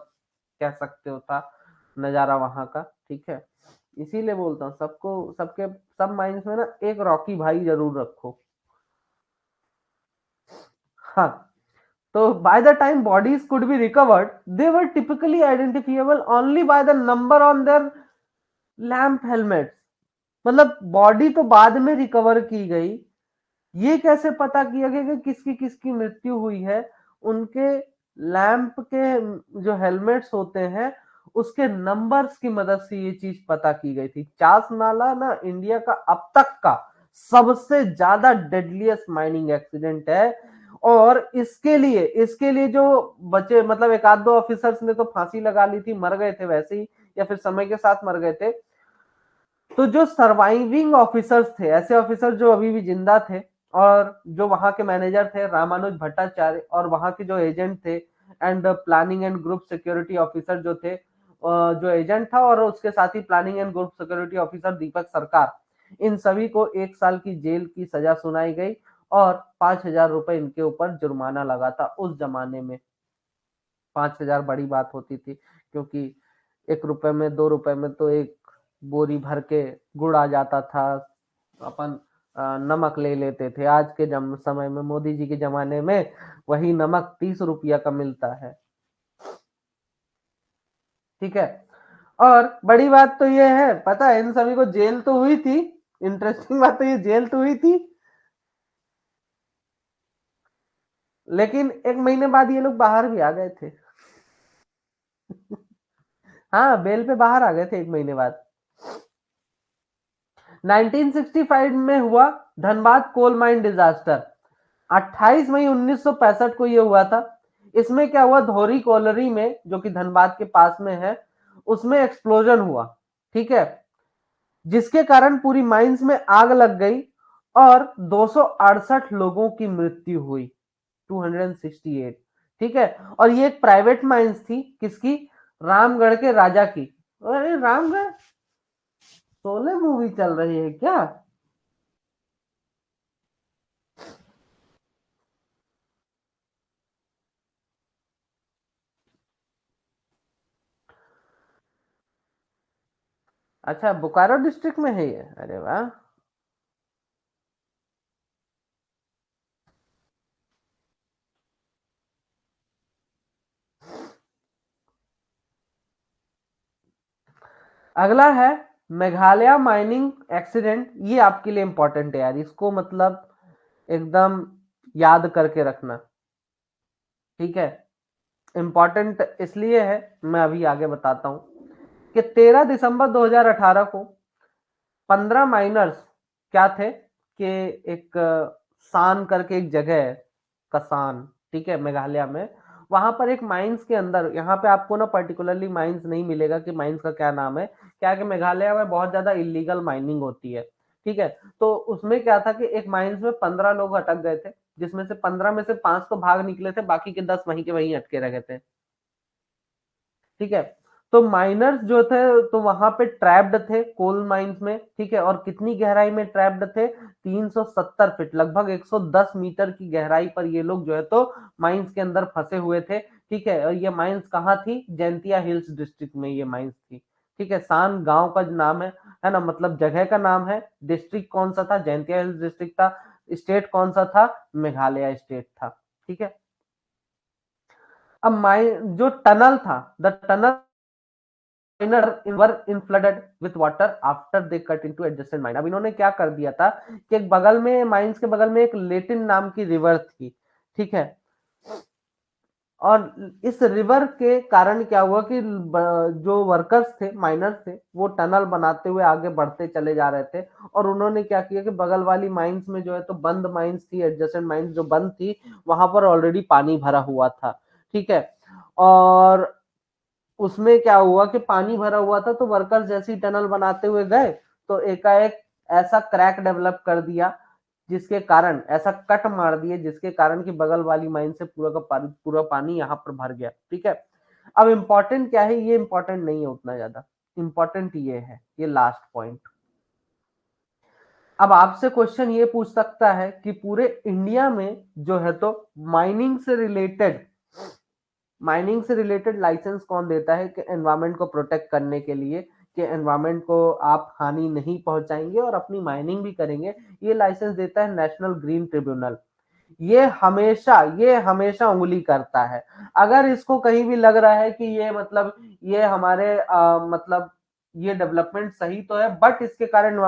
कह सकते हो था नजारा वहां का, ठीक है। इसीलिए बोलता हूँ सबको, सबके सब माइंड्स में ना एक रॉकी भाई जरूर रखो। हाँ, तो by the time bodies could be recovered, they were typically identifiable only by the number on their lamp helmet. मतलब बॉडी तो बाद में रिकवर की गई, ये कैसे पता किया गया कि किसकी किसकी मृत्यु हुई है, उनके लैंप के जो हेलमेट्स होते हैं उसके नंबर्स की मदद से ये चीज पता की गई थी। चास नाला ना इंडिया का अब तक का सबसे ज्यादा डेडलीस्ट माइनिंग एक्सीडेंट है, और इसके लिए जो बचे, मतलब एक आध दो ऑफिसर्स ने तो फांसी लगा ली थी, मर गए थे वैसे ही, या फिर समय के साथ मर गए थे। तो जो सर्वाइविंग ऑफिसर्स थे, ऐसे ऑफिसर जो अभी भी जिंदा थे, और जो वहां के मैनेजर थे रामानुज भट्टाचार्य, और वहां के जो एजेंट थे and planning and group security officer जो थे, जो एजेंट था, और उसके साथ ही planning and group security officer Deepak Sarkar, इन सभी को 1 साल की जेल की सजा सुनाई गई और 5,000 रुपए इनके ऊपर जुर्माना लगा था। उस जमाने में 5,000 बड़ी बात होती थी, क्योंकि 1 रुपए में 2 रुपए में तो एक बोरी भर के गुड़ आ जाता था। अपन नमक ले लेते थे, आज के समय में मोदी जी के जमाने में वही नमक 30 रुपया का मिलता है, ठीक है। और बड़ी बात तो ये है, पता है इन सभी को जेल तो हुई थी, इंटरेस्टिंग बात तो ये, जेल तो हुई थी, लेकिन 1 महीने बाद ये लोग बाहर भी आ गए थे। हाँ, बेल पे बाहर आ गए थे 1 महीने बाद। 1965 में हुआ धनबाद कोल माइन डिजास्टर, 28 मई 1965 को यह हुआ था। इसमें क्या हुआ, धोरी कॉलरी में जो कि धनबाद के पास में है, उसमें एक्सप्लोजन हुआ, ठीक है, जिसके कारण पूरी माइंस में आग लग गई और 268 लोगों की मृत्यु हुई, 268, ठीक है। और ये एक प्राइवेट माइंस थी, किसकी, रामगढ़ के राजा की। अरे रामगढ़, शोले मूवी चल रही है क्या? अच्छा, बोकारो डिस्ट्रिक्ट में है ये, अरे वाह। अगला है मेघालय माइनिंग एक्सीडेंट, ये आपके लिए इंपॉर्टेंट है यार, इसको मतलब एकदम याद करके रखना, ठीक है। इंपॉर्टेंट इसलिए है, मैं अभी आगे बताता हूं, कि 13 दिसंबर 2018 को 15 माइनर्स क्या थे, कि एक सान करके एक जगह है, कसान, ठीक है, मेघालय में, वहां पर एक माइंस के अंदर, यहाँ पे आपको ना पर्टिकुलरली माइंस नहीं मिलेगा कि माइंस का क्या नाम है, क्या कि मेघालय में बहुत ज्यादा इलीगल माइनिंग होती है, ठीक है। तो उसमें क्या था कि एक माइंस में 15 लोग अटक गए थे, जिसमें से 15 में से 5 तो भाग निकले थे, बाकी के 10 वहीं के वहीं अटके रह गए थे, ठीक है। तो माइनर्स जो थे तो वहां पे ट्रैप्ड थे कोल माइंस में, ठीक है। और कितनी गहराई में ट्रैप्ड थे? 370 फीट, लगभग 110 मीटर की गहराई पर ये लोग जो है तो माइंस के अंदर फंसे हुए थे, ठीक है। और ये माइंस कहाँ थी? जैंतिया हिल्स डिस्ट्रिक्ट में ये माइंस थी, ठीक है। सान गांव का नाम है ना, मतलब जगह का नाम है। डिस्ट्रिक्ट कौन सा था? जैंतिया हिल्स डिस्ट्रिक्ट था। स्टेट कौन सा था? मेघालय स्टेट था, ठीक है। अब माइन जो टनल था, the tunnel minor were in flooded with water after they cut into adjacent mine। अब इन्होंने क्या कर दिया था कि एक बगल में, माइंस के बगल में एक लेटिन नाम की रिवर थी, ठीक है। और इस रिवर के कारण क्या हुआ कि जो वर्कर्स थे, माइनर्स थे, वो टनल बनाते हुए आगे बढ़ते चले जा रहे थे। और उन्होंने क्या किया कि बगल वाली माइंस में जो है तो बंद माइंस थी, एडजेसेंट माइंस जो बंद थी, वहां पर ऑलरेडी पानी भरा हुआ था, ठीक है। और उसमें क्या हुआ कि पानी भरा हुआ था, तो वर्कर्स जैसे ही टनल बनाते हुए गए तो एकाएक ऐसा क्रैक डेवलप कर दिया, जिसके कारण ऐसा कट मार दिए, जिसके कारण कि बगल वाली माइन से पूरा पानी यहाँ पर भर गया, ठीक है। अब इंपॉर्टेंट क्या है? ये इंपॉर्टेंट नहीं है उतना ज्यादा, इंपॉर्टेंट ये है, ये लास्ट पॉइंट। अब आपसे क्वेश्चन ये पूछ सकता है कि पूरे इंडिया में जो है तो माइनिंग से रिलेटेड लाइसेंस कौन देता है कि एनवायरमेंट को प्रोटेक्ट करने के लिए, कि एनवायरमेंट को आप हानि नहीं पहुंचाएंगे और अपनी माइनिंग भी करेंगे? ये लाइसेंस देता है नेशनल ग्रीन ट्रिब्यूनल। ये हमेशा उंगली करता है। अगर इसको कहीं भी लग रहा है कि ये मतलब ये हमारे मतलब ये डेवलपमेंट सही तो है, बट इसके कारण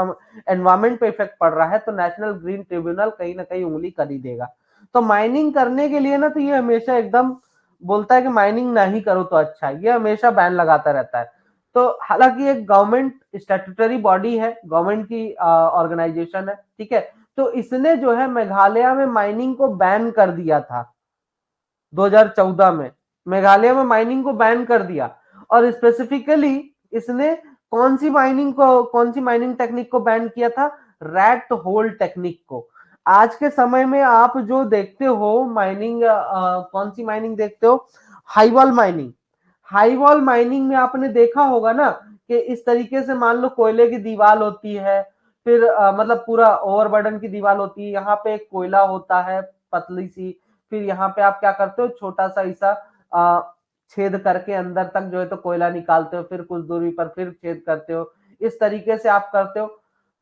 एनवायरमेंट पे इफेक्ट पड़ रहा है, तो नेशनल ग्रीन ट्रिब्यूनल कहीं ना कहीं उंगली कर ही देगा। तो माइनिंग करने के लिए ना, तो ये हमेशा एकदम बोलता है कि माइनिंग नहीं करो तो अच्छा है, ये हमेशा बैन लगाता रहता है। तो हालांकि एक गवर्नमेंट स्टैट्यूटरी बॉडी है, गवर्नमेंट की ऑर्गेनाइजेशन है, ठीक है। तो इसने जो है मेघालय में माइनिंग को बैन कर दिया था 2014 में। मेघालय में माइनिंग को बैन कर दिया। और स्पेसिफिकली इसने कौन सी माइनिंग टेक्निक को बैन किया था? रैट होल टेक्निक को। आज के समय में आप जो देखते हो माइनिंग, कौन सी माइनिंग देखते हो? हाईवॉल माइनिंग। हाईवॉल माइनिंग में आपने देखा होगा ना कि इस तरीके से मान लो कोयले की दीवार होती है, फिर मतलब पूरा ओवरबर्डन की दीवार होती है, यहाँ पे एक कोयला होता है पतली सी, फिर यहाँ पे आप क्या करते हो, छोटा सा ऐसा छेद करके अंदर तक जो है तो कोयला निकालते हो, फिर कुछ दूरी पर फिर छेद करते हो, इस तरीके से आप करते हो।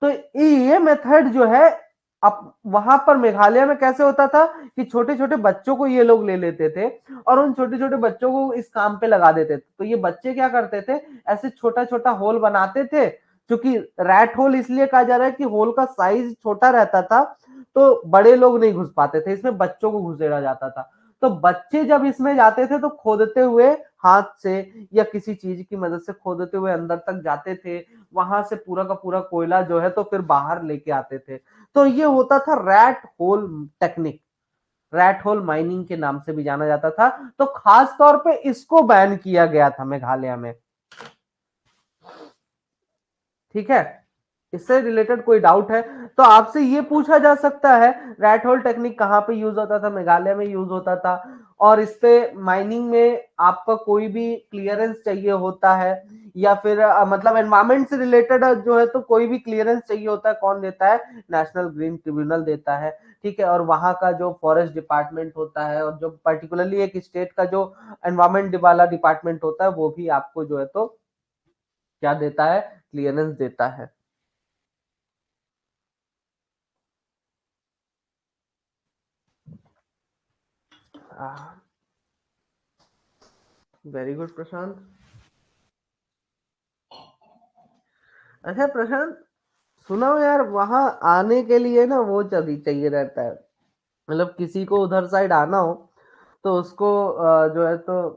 तो ये मेथड जो है, अब वहां पर मेघालय में कैसे होता था कि छोटे छोटे बच्चों को ये लोग ले लेते थे और उन छोटे छोटे बच्चों को इस काम पे लगा देते थे। तो ये बच्चे क्या करते थे, ऐसे छोटा छोटा होल बनाते थे। क्योंकि रैट होल इसलिए कहा जा रहा है कि होल का साइज छोटा रहता था, तो बड़े लोग नहीं घुस पाते थे इसमें, बच्चों को घुसेड़ा जाता था। तो बच्चे जब इसमें जाते थे तो खोदते हुए हाथ से या किसी चीज की मदद से खोदते हुए अंदर तक जाते थे, वहां से पूरा का पूरा कोयला जो है तो फिर बाहर लेके आते थे। तो ये होता था rat hole technique, rat hole mining के नाम से भी जाना जाता था। तो खास तौर पे इसको बैन किया गया था मेघालय में, ठीक है। इससे रिलेटेड कोई डाउट है तो आपसे ये पूछा जा सकता है, रैट होल टेक्निक कहाँ पे यूज होता था? मेघालय में यूज होता था। और इस पे माइनिंग में आपका कोई भी क्लियरेंस चाहिए होता है, या फिर मतलब एनवायरमेंट से रिलेटेड जो है तो कोई भी क्लियरेंस चाहिए होता है, कौन देता है? नेशनल ग्रीन ट्रिब्यूनल देता है, ठीक है। और वहां का जो फॉरेस्ट डिपार्टमेंट होता है, और जो पर्टिकुलरली एक स्टेट का जो एनवायरमेंट वाला डिपार्टमेंट होता है, वो भी आपको जो है तो क्या देता है? क्लियरेंस देता है। वेरी गुड प्रशांत। अच्छा प्रशांत, सुनाओ यार, वहां आने के लिए ना वो चाहिए रहता है, मतलब किसी को उधर साइड आना हो तो उसको जो है तो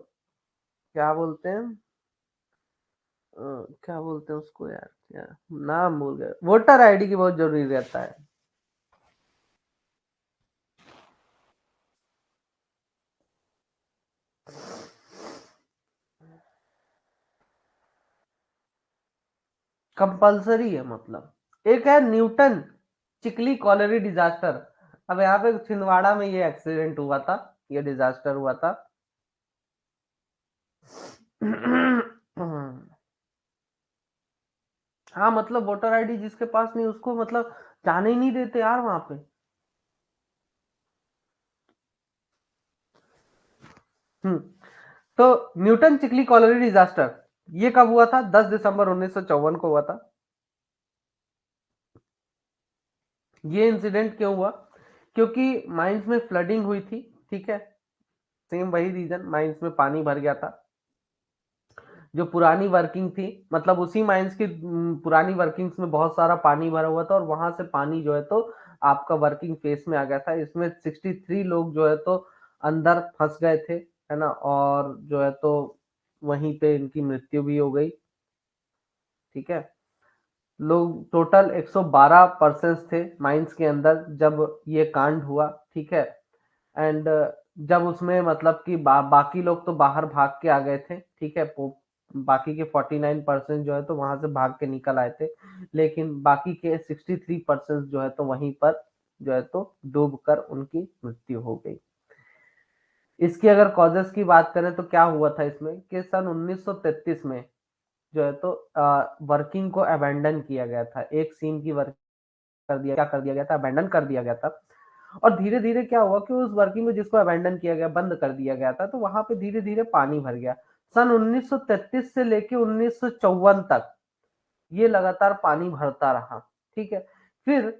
क्या बोलते हैं, क्या बोलते हैं उसको यार, क्या नाम भूल गए, वोटर आईडी की बहुत जरूरी रहता है। कंपलसरी है मतलब। एक है न्यूटन चिकली कॉलेरी डिजास्टर। अब यहाँ पे छिंदवाड़ा में ये एक्सीडेंट हुआ था, ये डिजास्टर हुआ था। हाँ मतलब वोटर आईडी जिसके पास नहीं उसको मतलब जाने ही नहीं देते यार वहां पे। हम्म। तो न्यूटन चिकली कॉलोनी डिजास्टर ये कब हुआ था? 10 दिसंबर 1954 को हुआ था। ये इंसिडेंट क्यों हुआ? क्योंकि माइंस में फ्लडिंग हुई थी, ठीक है। सेम वही रीजन, माइंस में पानी भर गया था। जो पुरानी वर्किंग थी, मतलब उसी माइंस की पुरानी वर्किंग्स में बहुत सारा पानी भरा हुआ था, और वहां से पानी जो है तो आपका वर्किंग फेस में आ गया था। इसमें 63 लोग जो है तो अंदर फंस गए थे, है ना, और जो है तो वहीं पे इनकी मृत्यु भी हो गई, ठीक है। लोग टोटल 112 पर्सन थे माइंस के अंदर जब ये कांड हुआ, ठीक है। एंड जब उसमें मतलब कि बाकी लोग तो बाहर भाग के आ गए थे, ठीक है। बाकी के 49% जो है तो वहां से भाग के निकल आए थे, लेकिन बाकी के 63% जो है तो वहीं पर जो है तो डूब कर उनकी मृत्यु हो गई। इसकी अगर कॉजेस की बात करें तो क्या हुआ था इसमें कि सन 1933 में जो है तो वर्किंग को अबेंडन किया गया था। एक सीम की वर्क कर दिया गया था, अबेंडन कर दिया गया था। और धीरे धीरे क्या हुआ कि उस वर्किंग में जिसको अबेंडन किया गया, बंद कर दिया गया था, तो वहां पे धीरे धीरे पानी भर गया। सन 1933 से लेके 1954 तक ये लगातार पानी भरता रहा, ठीक है। फिर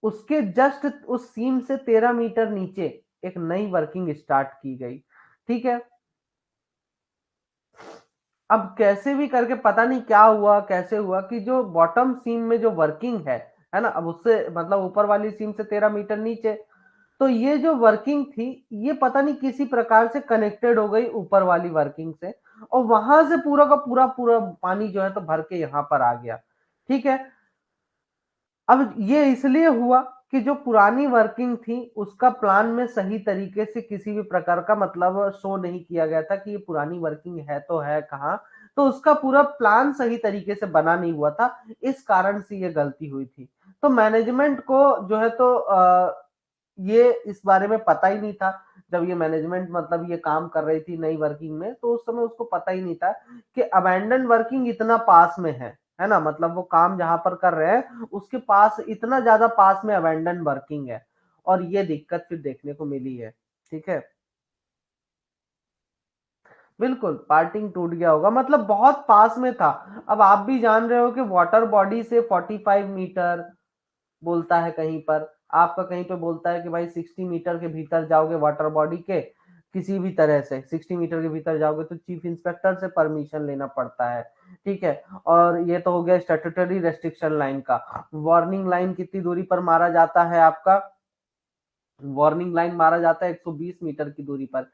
उसके जस्ट उस सीम से 13 मीटर नीचे एक नई वर्किंग स्टार्ट की गई, ठीक है। अब कैसे भी करके पता नहीं क्या हुआ, कैसे हुआ कि जो बॉटम सीम में जो वर्किंग है ना, अब उससे मतलब ऊपर वाली सीम से 13 मीटर नीचे, तो ये जो वर्किंग थी ये पता नहीं किसी प्रकार से कनेक्टेड हो गई ऊपर वाली वर्किंग से, और वहां से पूरा का पूरा पूरा पानी जो है तो भर के यहाँ पर आ गया, ठीक है। अब ये इसलिए हुआ कि जो पुरानी वर्किंग थी उसका प्लान में सही तरीके से किसी भी प्रकार का मतलब शो नहीं किया गया था कि ये पुरानी वर्किंग है तो है कहाँ। तो उसका पूरा प्लान सही तरीके से बना नहीं हुआ था, इस कारण से ये गलती हुई थी। तो मैनेजमेंट को जो है तो ये इस बारे में पता ही नहीं था। जब ये मैनेजमेंट मतलब ये काम कर रही थी नई वर्किंग में, तो उस समय उसको पता ही नहीं था कि अबैंडन वर्किंग इतना पास में है ना, मतलब वो काम जहां पर कर रहे हैं उसके पास इतना ज्यादा पास में अबैंडन वर्किंग है, और ये दिक्कत फिर देखने को मिली है, ठीक है। बिल्कुल पार्टिंग टूट गया होगा, मतलब बहुत पास में था। अब आप भी जान रहे हो कि वाटर बॉडी से 45 मीटर बोलता है कहीं पर, आपका कहीं पे बोलता है कि भाई 60 मीटर के भीतर जाओगे वाटर बॉडी के, किसी भी तरह से 60 मीटर के भीतर जाओगे तो चीफ इंस्पेक्टर से परमिशन लेना पड़ता है, ठीक है। और ये तो हो गया स्टैट्यूटरी रेस्ट्रिक्शन लाइन का। वार्निंग लाइन कितनी दूरी पर मारा जाता है आपका? वार्निंग लाइन मारा जाता है 120 मीटर की दूरी पर,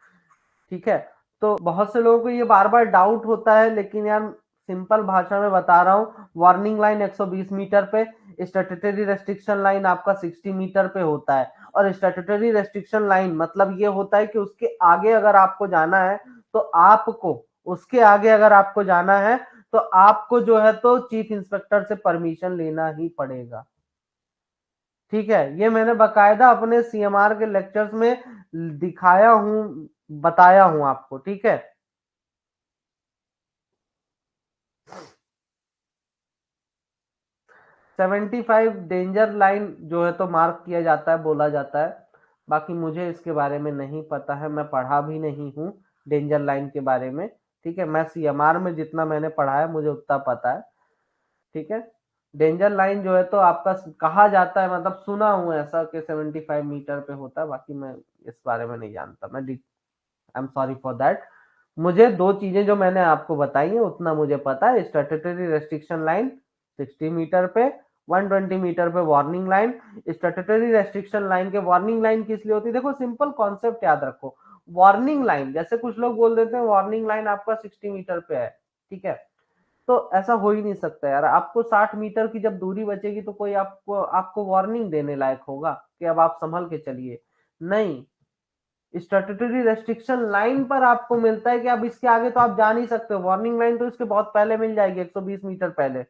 ठीक है। तो बहुत से लोगों को ये बार बार डाउट होता है, लेकिन यार सिंपल भाषा में बता रहा हूँ, वार्निंग लाइन 120 मीटर पे, स्टैट्यूटरी रेस्ट्रिक्शन लाइन आपका 60 मीटर पे होता है। और स्टैट्यूटरी रेस्ट्रिक्शन लाइन मतलब ये होता है कि उसके आगे अगर आपको जाना है तो आपको, उसके आगे अगर आपको जाना है तो आपको जो है तो चीफ इंस्पेक्टर से परमिशन लेना ही पड़ेगा, ठीक है। ये मैंने बकायदा अपने सीएमआर के लेक्चर्स में दिखाया हूं, बताया हूं आपको, ठीक है। 75 डेंजर लाइन जो है तो मार्क किया जाता है, बोला जाता है। बाकी मुझे इसके बारे में नहीं पता है, मैं पढ़ा भी नहीं हूँ डेंजर लाइन के बारे में, ठीक है। मैं सीएमआर में जितना मैंने पढ़ा है मुझे उतना पता है, ठीक है। डेंजर लाइन जो है तो आपका कहा जाता है, मतलब सुना हूँ ऐसा कि 75 मीटर पे होता है, बाकी मैं इस बारे में नहीं जानता। मैं I am sorry for that. मुझे दो चीजें जो मैंने आपको बताई है उतना मुझे पता है। स्टैट्यूटरी रेस्ट्रिक्शन लाइन 60 मीटर पे, 120 मीटर पे warning line. Statutory restriction line के वार्निंग लाइन किस लिए होती है? देखो सिंपल कॉन्सेप्ट याद रखो। वार्निंग लाइन, जैसे कुछ लोग बोल देते हैं वार्निंग लाइन आपका 60 मीटर पे है, ठीक है। तो ऐसा हो ही नहीं सकता यार। आपको 60 मीटर की जब दूरी बचेगी तो कोई आपको आपको वार्निंग देने लायक होगा कि अब आप संभल के चलिए? नहीं। स्टैट्यूटरी रेस्ट्रिक्शन लाइन पर आपको मिलता है कि अब इसके आगे तो आप जा नहीं सकते। वार्निंग लाइन तो इसके बहुत पहले मिल जाएगी, 120 मीटर पहले,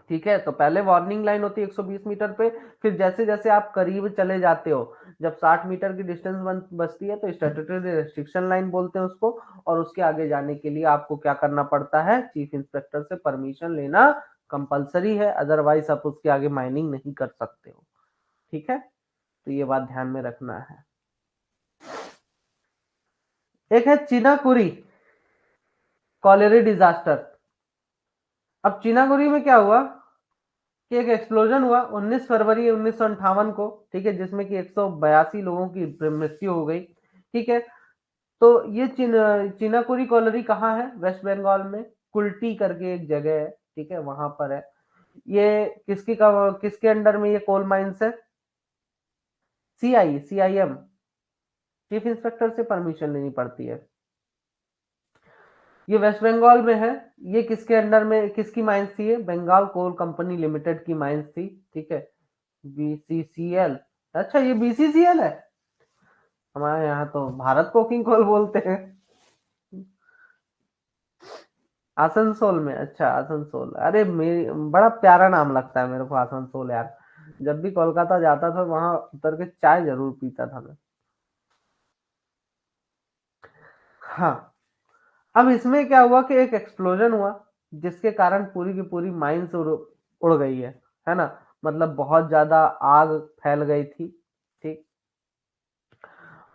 ठीक है, तो पहले वार्निंग लाइन होती है 120 मीटर पे, फिर जैसे जैसे आप करीब चले जाते हो, जब 60 मीटर की डिस्टेंस बचती है तो स्टैट्यूटरी रेस्ट्रिक्शन लाइन बोलते हैं उसको, और उसके आगे जाने के लिए आपको क्या करना पड़ता है, चीफ इंस्पेक्टर से परमिशन लेना कंपलसरी है, अदरवाइज आप उसके आगे माइनिंग नहीं कर सकते हो। ठीक है, तो ये बात ध्यान में रखना है। एक है चिनाकुरी कॉलेरी डिजास्टर। अब चिनाकुरी में क्या हुआ कि एक एक्सप्लोजन हुआ 19 फरवरी 1958 को, ठीक है, जिसमें कि 182 लोगों की मृत्यु हो गई। ठीक है, तो ये चिनाकुरी कॉलेरी कहाँ है, वेस्ट बंगाल में कुल्टी करके एक जगह है, ठीक है, वहां पर है। ये किसके अंडर में ये कोल माइंस है, सीआईएम, चीफ इंस्पेक्टर से परमिशन लेनी पड़ती है। ये वेस्ट बंगाल में है। ये किसके अंडर में, किसकी माइंस थी, ये बंगाल कोल कंपनी लिमिटेड की माइंस थी। ठीक है, बीसीसीएल। अच्छा, ये बीसीसीएल है, हमारे यहाँ तो भारत कोकिंग कोल बोलते हैं। आसनसोल में, अच्छा आसनसोल, अरे मेरी बड़ा प्यारा नाम लगता है मेरे को आसनसोल यार। जब भी कोलकाता जाता था वहां उतर के चाय जरूर पीता था मैं। हाँ, अब इसमें क्या हुआ कि एक एक्सप्लोजन हुआ, जिसके कारण पूरी की पूरी माइंस उड़ गई है ना, मतलब बहुत ज्यादा आग फैल गई थी। ठीक,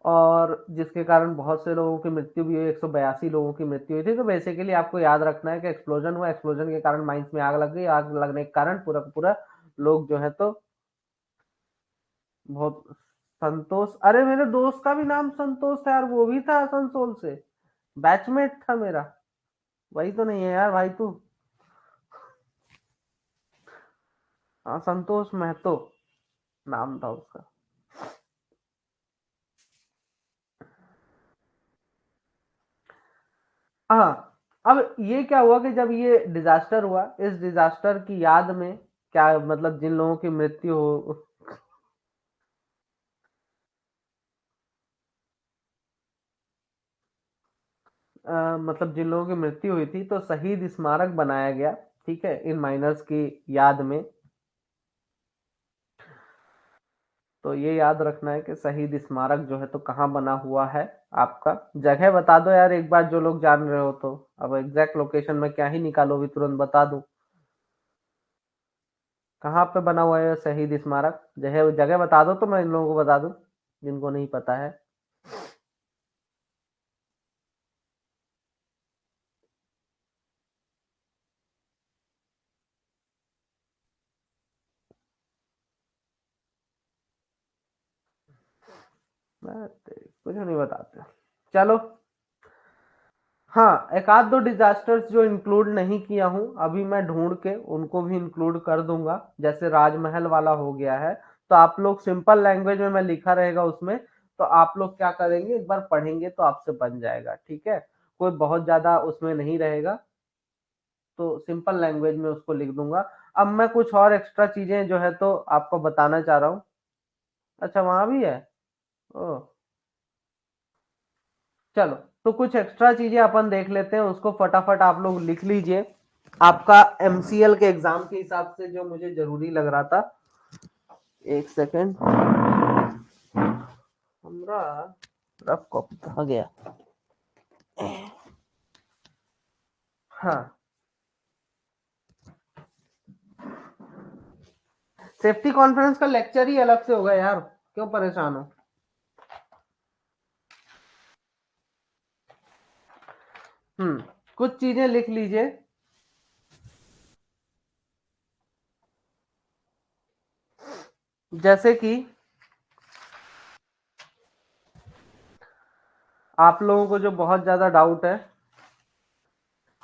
और जिसके कारण बहुत से लोगों की मृत्यु भी हुई, 182 लोगों की मृत्यु हुई थी। तो बेसिकली आपको याद रखना है कि एक्सप्लोजन हुआ, एक्सप्लोजन के कारण माइंस में आग लग गई, आग लगने के कारण पूरा का पूरा लोग जो है तो बहुत। संतोष, अरे मेरे दोस्त का भी नाम संतोष था यार, वो भी था आसनसोल से, बैचमेट था मेरा। वही तो नहीं है यार भाई तू। हाँ, संतोष महतो नाम था उसका। हाँ, अब ये क्या हुआ कि जब ये डिजास्टर हुआ, इस डिजास्टर की याद में, क्या मतलब जिन लोगों की मृत्यु हो, मतलब जिन लोगों की मृत्यु हुई थी, तो शहीद स्मारक बनाया गया। ठीक है, इन माइनर्स की याद में। तो ये याद रखना है कि शहीद स्मारक जो है तो कहाँ बना हुआ है। आपका जगह बता दो यार एक बार, जो लोग जान रहे हो तो। अब एग्जैक्ट लोकेशन में क्या ही निकालो, भी तुरंत बता दूं कहाँ पे बना हुआ है शहीद स्मारक। जगह जगह बता दो तो मैं इन लोगों को बता दूं जिनको नहीं पता है। कुछ नहीं बताते, चलो। हाँ, एक आध दो डिजास्टर्स जो इंक्लूड नहीं किया हूं, अभी मैं ढूंढ के उनको भी इंक्लूड कर दूंगा, जैसे राजमहल वाला हो गया है। तो आप लोग सिंपल लैंग्वेज में मैं लिखा रहेगा उसमें, तो आप लोग क्या करेंगे, एक बार पढ़ेंगे तो आपसे बन जाएगा। ठीक है, कोई बहुत ज्यादा उसमें नहीं रहेगा, तो सिंपल लैंग्वेज में उसको लिख दूंगा। अब मैं कुछ और एक्स्ट्रा चीजें जो है तो आपको बताना चाह रहा हूँ। अच्छा, वहां भी है। ओ, चलो, तो कुछ एक्स्ट्रा चीजें अपन देख लेते हैं, उसको फटाफट आप लोग लिख लीजिए। आपका एमसीएल के एग्जाम के हिसाब से जो मुझे जरूरी लग रहा था। एक सेकेंड, हमरा रफ कॉपी कहाँ गया। हाँ, सेफ्टी कॉन्फ्रेंस का लेक्चर ही अलग से होगा यार, क्यों परेशान हो। कुछ चीजें लिख लीजिए। जैसे कि आप लोगों को जो बहुत ज्यादा डाउट है,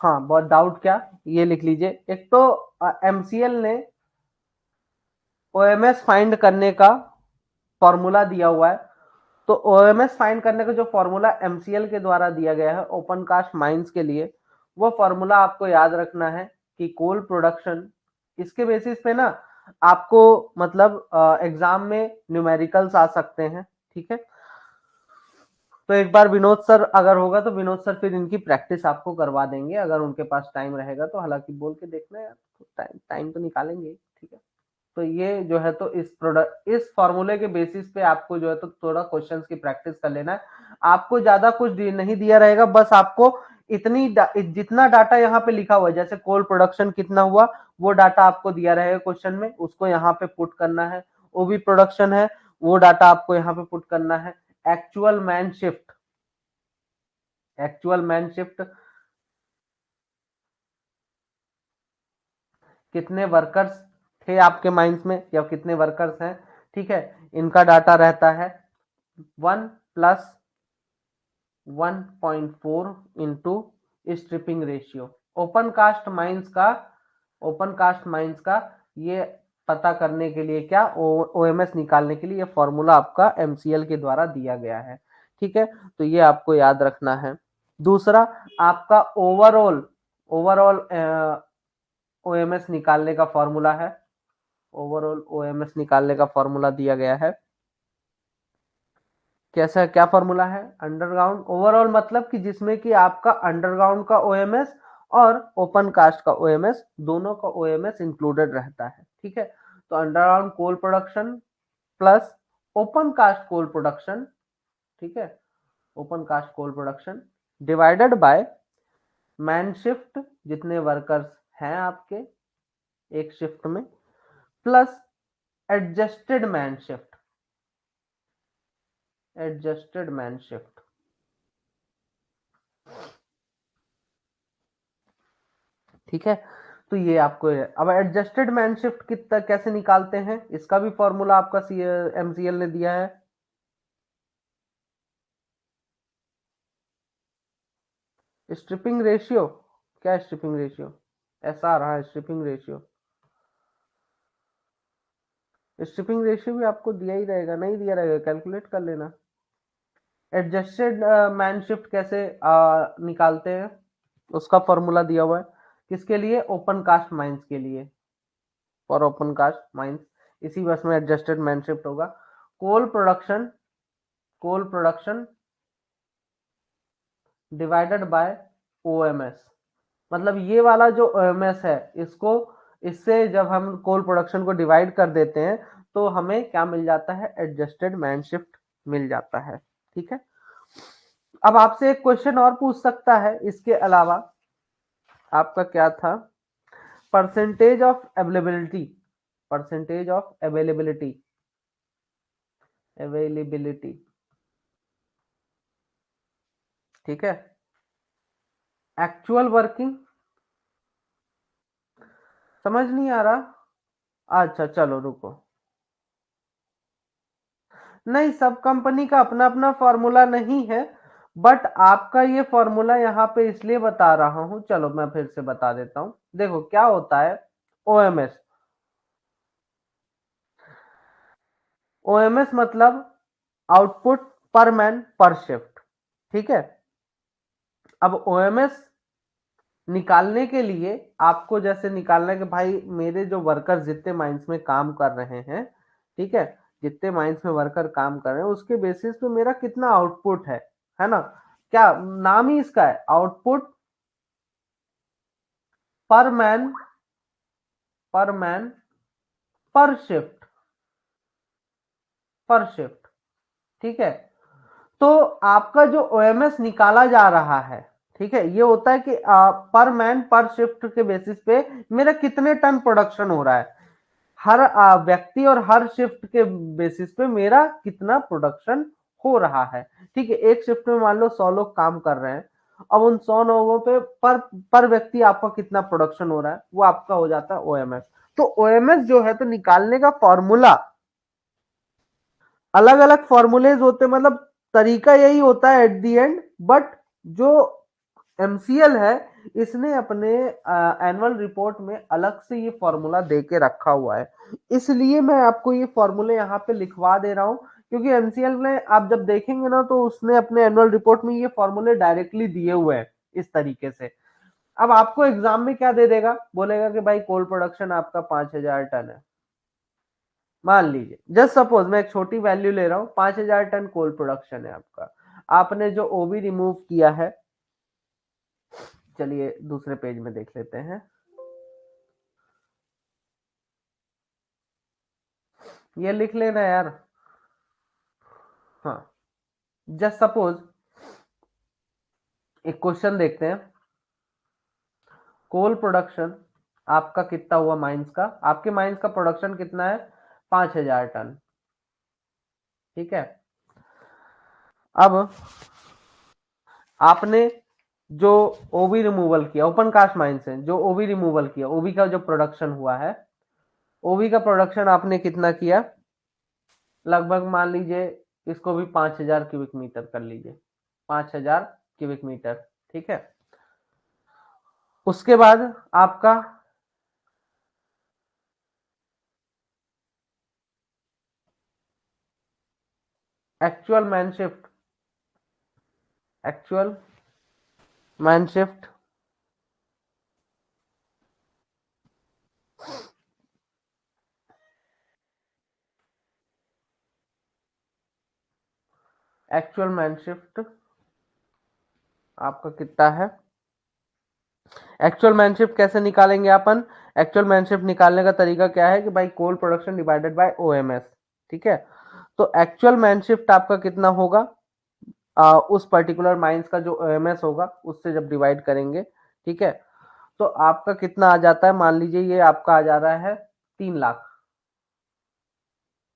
हाँ बहुत डाउट, क्या ये लिख लीजिए। एक तो एमसीएल ने ओएमएस फाइंड करने का फॉर्मूला दिया हुआ है। तो ओएमएस फाइंड करने का जो फॉर्मूला एमसीएल के द्वारा दिया गया है ओपन कास्ट माइंस के लिए, वो फॉर्मूला आपको याद रखना है कि कोल प्रोडक्शन, इसके बेसिस पे ना आपको मतलब एग्जाम में न्यूमेरिकल्स आ सकते हैं। ठीक है, तो एक बार विनोद सर अगर होगा तो विनोद सर फिर इनकी प्रैक्टिस आपको करवा देंगे, अगर उनके पास टाइम रहेगा तो, हालांकि बोल के देखना यार, टाइम टाइम तो निकालेंगे, ठीक है। तो ये जो है तो इस फॉर्मूले के बेसिस पे आपको जो है तो थोड़ा क्वेश्चंस की प्रैक्टिस कर लेना है। आपको ज्यादा कुछ नहीं दिया रहेगा, बस आपको जितना डाटा यहाँ पे लिखा हुआ है, जैसे कोल प्रोडक्शन कितना हुआ वो डाटा आपको दिया रहेगा क्वेश्चन में, उसको यहाँ पे पुट करना है। ओबी प्रोडक्शन है, वो डाटा आपको यहाँ पे पुट करना है। Actual man shift, actual man shift कितने वर्कर्स थे आपके माइंस में, या कितने वर्कर्स हैं, ठीक है, इनका डाटा रहता है 1 plus 1.4 into stripping ratio. Open cast mines का ये पता करने के लिए क्या, ओएमएस निकालने के लिए ये फॉर्मूला आपका एमसीएल के द्वारा दिया गया है, ठीक है। तो ये आपको याद रखना है। दूसरा आपका ओवरऑल ओवरऑल ओएमएस निकालने का फॉर्मूला है, ओवरऑल ओएमएस निकालने का फॉर्मूला दिया गया है। कैसा क्या फॉर्मूला है, अंडरग्राउंड ओवरऑल मतलब कि जिसमें कि आपका अंडरग्राउंड का ओएमएस और ओपन कास्ट का ओएमएस दोनों का ओएमएस इंक्लूडेड रहता है, ठीक है। तो underground coal production plus open cast coal production, ठीक है, open cast coal production divided by man shift, जितने वर्कर्स हैं आपके एक शिफ्ट में, plus adjusted man shift, adjusted man shift, ठीक है। तो ये आपको है। अब एडजस्टेड मैन शिफ्ट कितना कैसे निकालते हैं, इसका भी फॉर्मूला आपका एमसीएल ने दिया है। स्ट्रिपिंग रेशियो, क्या स्ट्रिपिंग रेशियो, ऐसा आ रहा है स्ट्रिपिंग रेशियो, स्ट्रिपिंग रेशियो भी आपको दिया ही रहेगा, नहीं दिया रहेगा कैलकुलेट कर लेना। एडजस्टेड मैन शिफ्ट कैसे निकालते हैं, उसका फॉर्मूला दिया हुआ है, किसके लिए, ओपन कास्ट माइंस के लिए, फॉर ओपन कास्ट माइंस, इसी बस में एडजस्टेड मैन शिफ्ट होगा। Coal production, coal production divided by OMS, मतलब ये वाला जो ओएमएस है इसको, इससे जब हम कोल प्रोडक्शन को डिवाइड कर देते हैं तो हमें क्या मिल जाता है, एडजस्टेड मैन शिफ्ट मिल जाता है, ठीक है। अब आपसे एक क्वेश्चन और पूछ सकता है इसके अलावा, आपका क्या था, percentage of availability, percentage of availability, availability, ठीक है, एक्चुअल वर्किंग, समझ नहीं आ रहा, अच्छा चलो रुको, नहीं सब कंपनी का अपना अपना फॉर्मूला नहीं है, बट आपका ये फॉर्मूला यहाँ पे इसलिए बता रहा हूं, चलो मैं फिर से बता देता हूं। देखो क्या होता है, ओएमएस, ओएमएस मतलब आउटपुट पर मैन पर शिफ्ट, ठीक है। अब ओएमएस निकालने के लिए आपको जैसे निकालना है कि भाई मेरे जो वर्कर जितने माइंस में काम कर रहे हैं, ठीक है, जितने माइंस में वर्कर काम कर रहे हैं उसके बेसिस पे मेरा कितना आउटपुट है ना, क्या नाम ही इसका है, आउटपुट पर मैन, पर मैन पर शिफ्ट, पर शिफ्ट, ठीक है। तो आपका जो ओएमएस निकाला जा रहा है, ठीक है, ये होता है कि पर मैन पर शिफ्ट के बेसिस पे मेरा कितने टन प्रोडक्शन हो रहा है, हर व्यक्ति और हर शिफ्ट के बेसिस पे मेरा कितना प्रोडक्शन हो रहा है, ठीक है। एक शिफ्ट में मान लो 100 लोग काम कर रहे हैं, अब उन 100 लोगों पे पर व्यक्ति आपका कितना प्रोडक्शन हो रहा है, वो आपका हो जाता है ओएमएस। तो ओएमएस जो है तो निकालने का फॉर्मूला, अलग अलग फॉर्मूलेज होते, मतलब तरीका यही होता है एट दी एंड, बट जो एमसीएल है इसने अपने एनुअल रिपोर्ट में अलग से ये फॉर्मूला दे के रखा हुआ है, इसलिए मैं आपको ये फॉर्मूले यहाँ पे लिखवा दे रहा हूँ, क्योंकि एमसीएल ने आप जब देखेंगे ना तो उसने अपने एनुअल रिपोर्ट में ये फॉर्मूले डायरेक्टली दिए हुए हैं इस तरीके से। अब आपको एग्जाम में क्या दे देगा, बोलेगा कि भाई कोल प्रोडक्शन आपका 5000 टन है, मान लीजिए जस्ट सपोज मैं एक छोटी वैल्यू ले रहा हूँ, 5000 टन कोल प्रोडक्शन है आपका। आपने जो ओबी रिमूव किया है, चलिए दूसरे पेज में देख लेते हैं। ये लिख लेना यार। हाँ, जस्ट सपोज एक क्वेश्चन देखते हैं। कोल प्रोडक्शन आपका कितना हुआ माइंस का? आपके माइंस का प्रोडक्शन कितना है? 5000 टन। ठीक है। अब आपने जो ओबी रिमूवल किया, ओपन कास्ट माइन से जो ओबी रिमूवल किया, ओबी का जो प्रोडक्शन हुआ है, ओबी का प्रोडक्शन आपने कितना किया? लगभग मान लीजिए इसको भी 5000 क्यूबिक मीटर कर लीजिए, 5000 क्यूबिक मीटर। ठीक है। उसके बाद आपका actual man shift, actual man shift actual man shift आपका कितना है? एक्चुअल मैनशिफ्ट कैसे निकालेंगे अपन? एक्चुअल मैनशिफ्ट निकालने का तरीका क्या है कि भाई coal production divided by OMS. ठीक है। तो एक्चुअल मैनशिफ्ट आपका कितना होगा? उस पर्टिकुलर माइंस का जो ओएमएस होगा उससे जब डिवाइड करेंगे, ठीक है, तो आपका कितना आ जाता है? मान लीजिए ये आपका आ जा रहा है 3 लाख।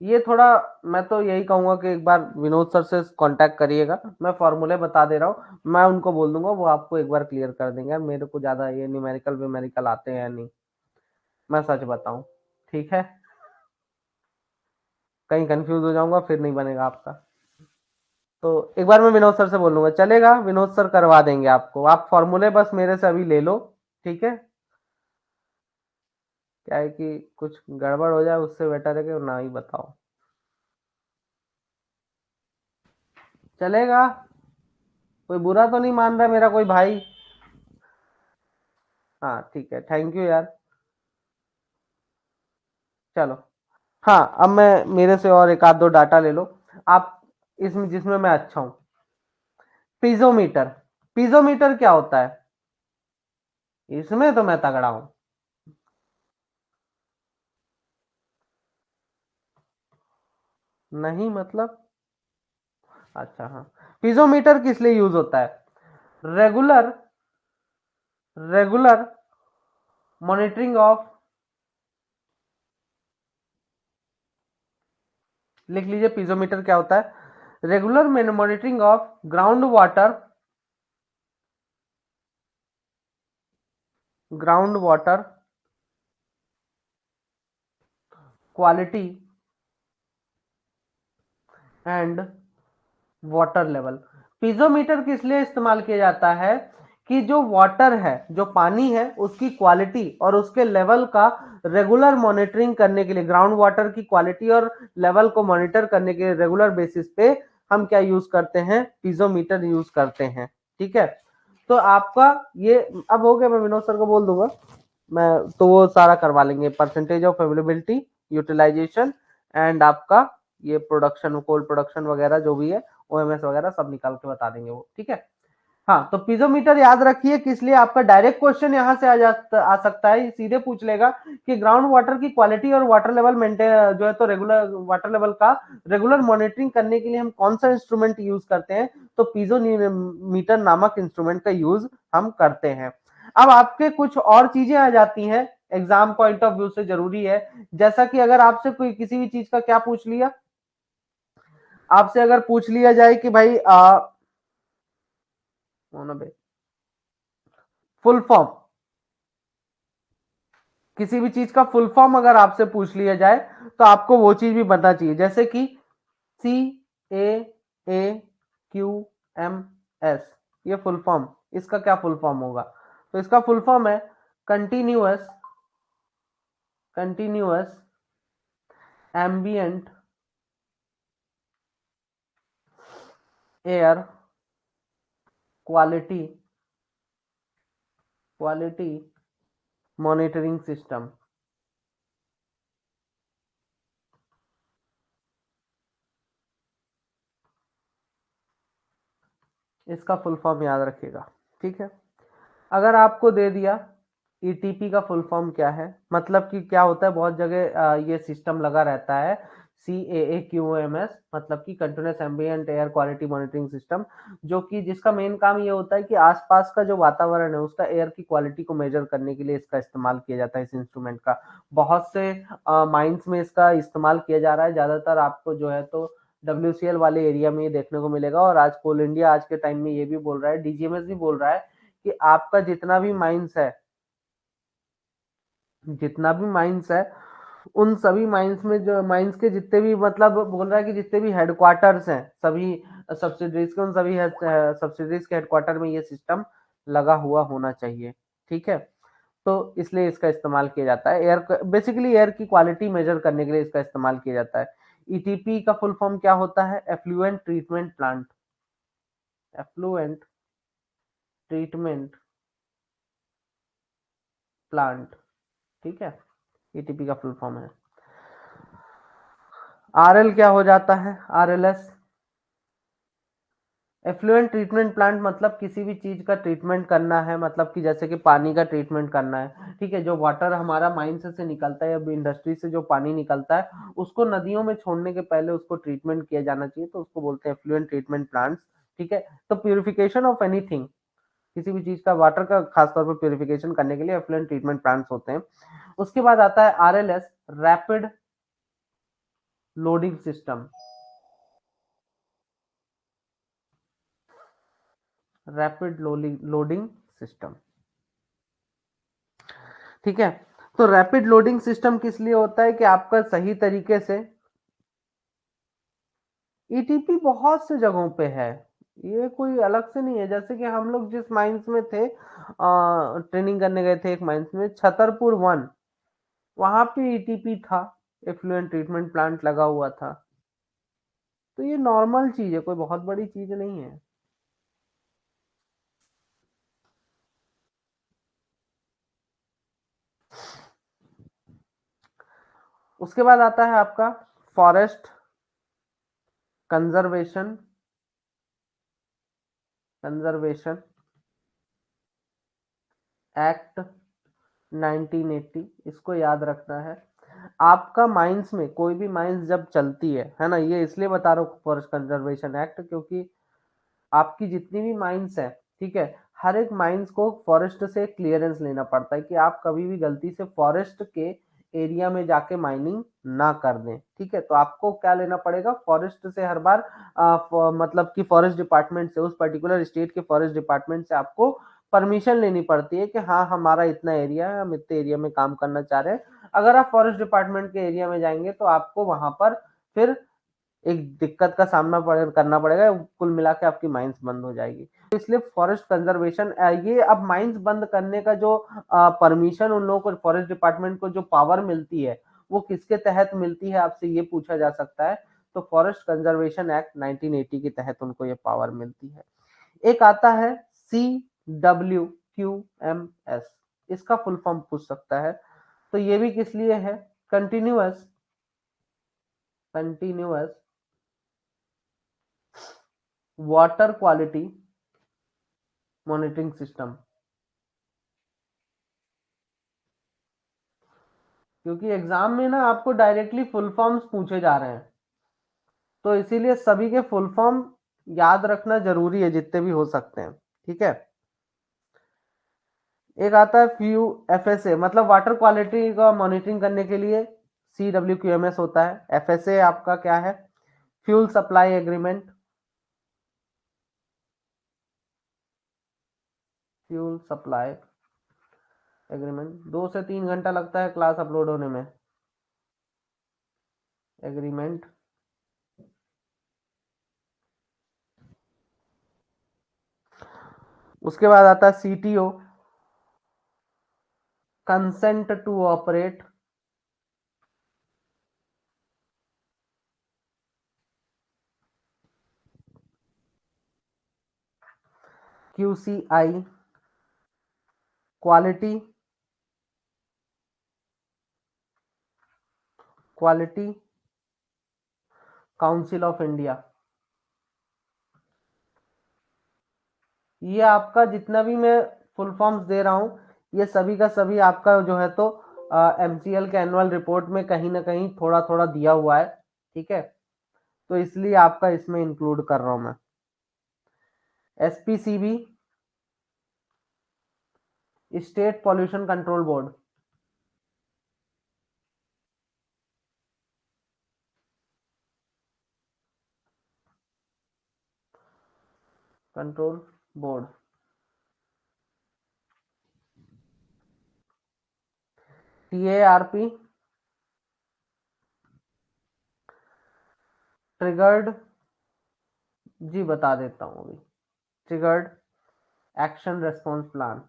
ये थोड़ा, मैं तो यही कहूंगा कि एक बार विनोद सर से कांटेक्ट करिएगा। मैं फॉर्मूले बता दे रहा हूँ, मैं उनको बोल दूंगा, वो आपको एक बार क्लियर कर देंगे। यार मेरे को ज्यादा ये न्यूमेरिकल वेमेरिकल आते हैं नहीं, मैं सच बताऊं। ठीक है, कहीं कंफ्यूज हो जाऊंगा फिर नहीं बनेगा आपका। तो एक बार मैं विनोद सर से बोलूंगा, चलेगा? विनोद सर करवा देंगे आपको। आप फॉर्मूले बस मेरे से अभी ले लो। ठीक है। क्या है कि कुछ गड़बड़ हो जाए, उससे बेटर है कि ना ही बताओ। चलेगा? कोई बुरा तो नहीं मान रहा मेरा कोई भाई? हाँ ठीक है, थैंक यू यार। चलो। हाँ, अब मैं मेरे से और एक आध दो डाटा ले लो आप, इसमें जिसमें मैं अच्छा हूं। पीजोमीटर, पीजोमीटर क्या होता है? इसमें तो मैं तगड़ा हूं। नहीं मतलब? अच्छा हाँ। पीजोमीटर किस लिए यूज होता है? रेगुलर रेगुलर मॉनिटरिंग ऑफ, लिख लीजिए पीजोमीटर क्या होता है? Regular monitoring of ground water, ground water quality and water level. Piezometer किस लिए इस्तेमाल किया जाता है? कि जो वाटर है, जो पानी है, उसकी क्वालिटी और उसके लेवल का रेगुलर मॉनिटरिंग करने के लिए, ग्राउंड वाटर की क्वालिटी और लेवल को मॉनिटर करने के लिए रेगुलर बेसिस पे हम क्या यूज करते हैं? पीजोमीटर यूज करते हैं। ठीक है। तो आपका ये अब हो गया, मैं विनोद सर को बोल दूंगा, मैं तो वो सारा करवा लेंगे, percentage of availability, utilisation and आपका ये प्रोडक्शन, कोल प्रोडक्शन वगैरह जो भी है, ओएमएस वगैरह सब निकाल के बता देंगे वो। ठीक है। हाँ, तो पीजोमीटर याद रखिए किस लिए, आपका डायरेक्ट क्वेश्चन यहां से आ सकता है, सीधे पूछ लेगा कि ग्राउंड वाटर की क्वालिटी और वाटर लेवल मेंटेन जो है, तो रेगुलर वाटर लेवल का रेगुलर मॉनिटरिंग करने के लिए हम कौन सा इंस्ट्रूमेंट यूज करते हैं? तो पीजोमीटर नामक इंस्ट्रूमेंट का यूज हम करते हैं। अब आपके कुछ और चीजें आ जाती हैं, एग्जाम पॉइंट ऑफ व्यू से जरूरी है। जैसा कि अगर आपसे कोई किसी भी चीज का क्या पूछ लिया, आपसे अगर पूछ लिया जाए कि भाई फुल फॉर्म, किसी भी चीज का फुल फॉर्म अगर आपसे पूछ लिया जाए, तो आपको वो चीज भी बनना चाहिए। जैसे कि सी ए ए क्यू एम एस, ये फुल फॉर्म, इसका क्या फुल फॉर्म होगा? तो इसका फुल फॉर्म है continuous continuous ambient air quality quality monitoring system. इसका फुल फॉर्म याद रखिएगा, ठीक है। अगर आपको दे दिया ईटीपी का फुल फॉर्म क्या है, मतलब कि क्या होता है, बहुत जगह ये सिस्टम लगा रहता है CAAQMS, मतलब कि continuous ambient air quality monitoring system, जो कि जिसका मेन काम ये होता है कि आसपास का जो वातावरण है उसका एयर की क्वालिटी को मेजर करने के लिए इसका इस्तेमाल किया जाता है, इस इंस्ट्रूमेंट का। बहुत से माइंस में इसका इस्तेमाल किया जा रहा है, ज्यादातर आपको जो है तो WCL वाले एरिया में ये देखने को मिलेगा। और आज कोल इंडिया आज के टाइम में ये भी बोल रहा है, DGMS भी बोल रहा है कि आपका जितना भी माइंस है उन सभी माइंस में, जो माइंस के जितने भी, मतलब बोल रहा है कि जितने भी हेडक्वार्टर्स हैं सभी सब्सिडरीज के, उन सभी सब्सिडरीज के हेडक्वार्टर में ये सिस्टम लगा हुआ होना चाहिए, ठीक है। तो इसलिए इसका इस्तेमाल किया जाता है, एयर बेसिकली एयर की क्वालिटी मेजर करने के लिए इसका इस्तेमाल किया जाता है। ईटीपी का फुल फॉर्म क्या होता है? Effluent treatment plant. Effluent treatment plant, ठीक है, ईटीपी का फुल फॉर्म है। आरएल क्या हो जाता है? आरएलएस, एफ्लुएंट ट्रीटमेंट प्लांट, मतलब किसी भी चीज का ट्रीटमेंट करना है, मतलब कि जैसे कि पानी का ट्रीटमेंट करना है, ठीक है। जो वाटर हमारा माइन से निकलता है या इंडस्ट्री से जो पानी निकलता है उसको नदियों में छोड़ने के पहले उसको ट्रीटमेंट किया जाना चाहिए, तो उसको बोलते हैं एफ्लुएंट ट्रीटमेंट प्लांट्स, ठीक है। तो प्यूरिफिकेशन ऑफ एनीथिंग, किसी भी चीज का वाटर का खासतौर पर प्यूरिफिकेशन करने के लिए एफ्लुएंट ट्रीटमेंट प्लांट्स होते हैं। उसके बाद आता है RLS, rapid loading system. Rapid loading system, ठीक है। तो रैपिड लोडिंग सिस्टम किस लिए होता है? कि आपका सही तरीके से, ईटीपी बहुत से जगहों पे है, ये कोई अलग से नहीं है। जैसे कि हम लोग जिस माइंस में थे, ट्रेनिंग करने गए थे एक माइंस में, छतरपुर 1, वहां पे ईटीपी था, एफ्लुएंट ट्रीटमेंट प्लांट लगा हुआ था। तो ये नॉर्मल चीज है, कोई बहुत बड़ी चीज नहीं है। उसके बाद आता है आपका फॉरेस्ट कंजर्वेशन, कंजर्वेशन एक्ट 1980, इसको याद रखना है। आपका माइंस में कोई भी माइंस जब चलती है ना, ये इसलिए बता रहा हूँ फॉरेस्ट कंजर्वेशन एक्ट, क्योंकि आपकी जितनी भी माइंस है, ठीक है, हर एक माइंस को फॉरेस्ट से क्लियरेंस लेना पड़ता है कि आप कभी भी गलती से फॉरेस्ट के एरिया में जाके माइनिंग ना कर दें, ठीक है। तो आपको क्या लेना पड़ेगा? फॉरेस्ट से हर बार मतलब कि फॉरेस्ट डिपार्टमेंट से, उस पर्टिकुलर स्टेट के फॉरेस्ट डिपार्टमेंट से आपको परमिशन लेनी पड़ती है कि हाँ हमारा इतना एरिया है, हम इतने एरिया में काम करना चाह रहे हैं। अगर आप फॉरेस्ट डिपार्टमेंट के एरिया में जाएंगे तो आपको वहां पर फिर एक दिक्कत का सामना करना पड़ेगा, कुल मिला के आपकी माइंस बंद हो जाएगी। तो इसलिए फॉरेस्ट कंजर्वेशन, ये अब माइंस बंद करने का जो परमिशन उन लोगों को, फॉरेस्ट डिपार्टमेंट को जो पावर मिलती है, वो किसके तहत मिलती है, आपसे ये पूछा जा सकता है। तो फॉरेस्ट कंजर्वेशन एक्ट 1980 के तहत उनको ये पावर मिलती है। एक आता है CWQMS, इसका फुल फॉर्म पूछ सकता है। तो ये भी किस लिए है? Continuous continuous water quality monitoring system, क्योंकि एग्जाम में ना आपको डायरेक्टली फुल फॉर्म्स पूछे जा रहे हैं, तो इसीलिए सभी के फुल फॉर्म याद रखना जरूरी है जितने भी हो सकते हैं, ठीक है। एक आता है फ्यू FSA, मतलब वाटर क्वालिटी का मॉनिटरिंग करने के लिए CWQMS होता है। FSA आपका क्या है? Fuel supply agreement, fuel supply agreement, 2 से 3 घंटा लगता है क्लास अपलोड होने में। एग्रीमेंट, उसके बाद आता है CTO, consent to operate, QCI, quality quality council of India, ये आपका जितना भी मैं फुल फॉर्म्स दे रहा हूँ, ये सभी का सभी आपका जो है तो एमसीएल के एनुअल रिपोर्ट में कहीं ना कहीं थोड़ा थोड़ा दिया हुआ है, ठीक है, तो इसलिए आपका इसमें इंक्लूड कर रहा हूं मैं। SPCB, state pollution control board, control board, TARP, triggered, जी बता देता हूं अभी, triggered action response plan,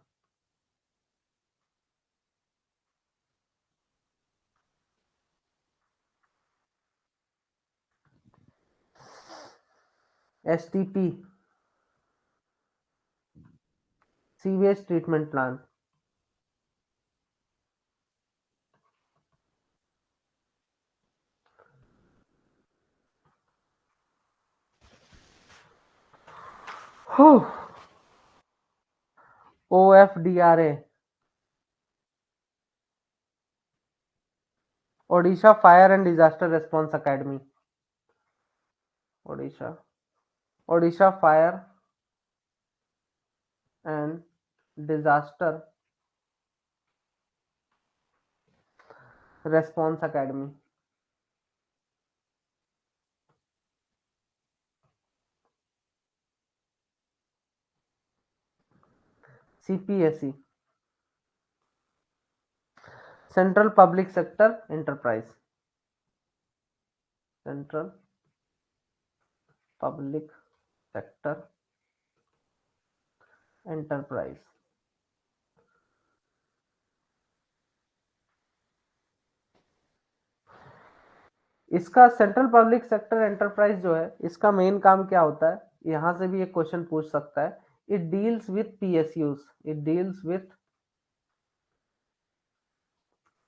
STP, sewage treatment plan, OFDRA, Odisha fire and disaster response academy, Odisha, Odisha fire and disaster response academy, CPSE, central public sector enterprise, central public sector enterprise. इसका central public sector enterprise जो है, इसका main काम क्या होता है, यहां से भी एक क्वेश्चन पूछ सकता है। It deals with PSUs, it deals with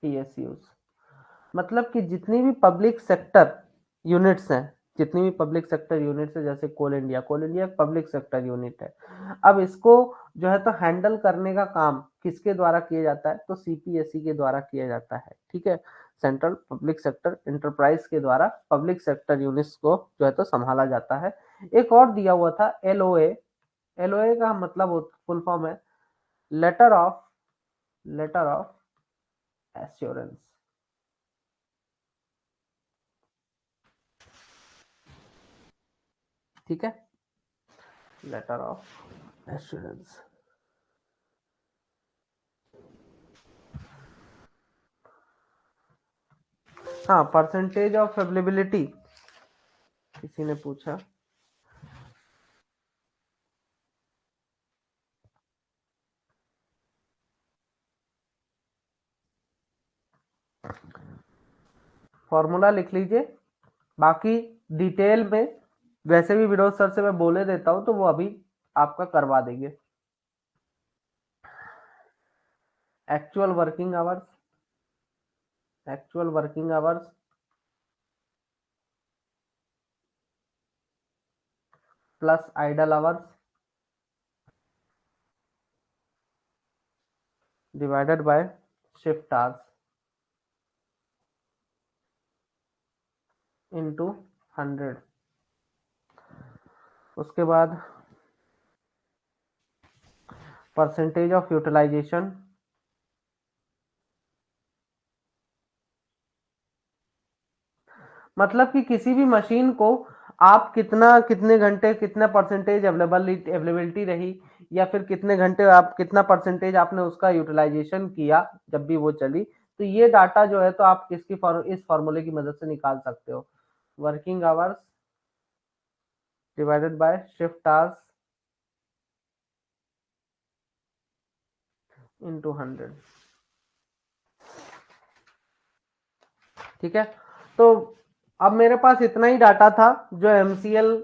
PSUs, मतलब कि जितनी भी पब्लिक सेक्टर यूनिट्स हैं, जितनी भी पब्लिक सेक्टर यूनिट्स है, जैसे कोल इंडिया एक पब्लिक सेक्टर यूनिट है। अब इसको जो है तो हैंडल करने का काम किसके द्वारा किया जाता है, तो सीपीएसई के द्वारा किया जाता है, ठीक है, सेंट्रल पब्लिक सेक्टर एंटरप्राइज के द्वारा पब्लिक सेक्टर यूनिट्स को जो है तो संभाला जाता है। एक और दिया हुआ था एलओए, एलओए का मतलब फुल फॉर्म है लेटर ऑफ एश्योरेंस, ठीक है, लेटर ऑफ एश्योरेंस। हाँ, परसेंटेज ऑफ अवेलेबिलिटी किसी ने पूछा, फॉर्मूला लिख लीजिए, बाकी डिटेल में वैसे भी विनोद सर से मैं बोले देता हूं, तो वो अभी आपका करवा देंगे। Actual working hours, actual working hours plus idle hours divided by shift hours into 100। उसके बाद परसेंटेज ऑफ यूटिलाइजेशन, मतलब कि किसी भी मशीन को आप कितना, कितने घंटे, कितना परसेंटेज अवेलेबिलिटी रही, या फिर कितने घंटे आप, कितना परसेंटेज आपने उसका यूटिलाइजेशन किया जब भी वो चली, तो ये डाटा जो है तो आप किसकी इस फॉर्मूले की मदद से निकाल सकते हो, working hours divided by shift hours into 100, ठीक है। तो अब मेरे पास इतना ही डाटा था, जो एमसीएल,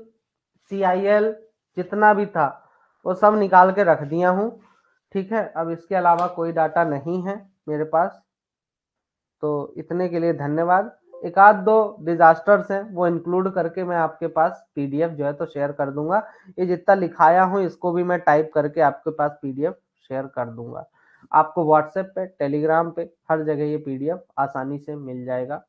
सीआईएल जितना भी था वो सब निकाल के रख दिया हूं, ठीक है। अब इसके अलावा कोई डाटा नहीं है मेरे पास, तो इतने के लिए धन्यवाद। एक आध दो डिजास्टर्स हैं वो इंक्लूड करके मैं आपके पास पीडीएफ जो है तो शेयर कर दूंगा। ये जितना लिखाया हूँ इसको भी मैं टाइप करके आपके पास पीडीएफ शेयर कर दूंगा। आपको व्हाट्सएप पे, टेलीग्राम पे, हर जगह ये पीडीएफ आसानी से मिल जाएगा।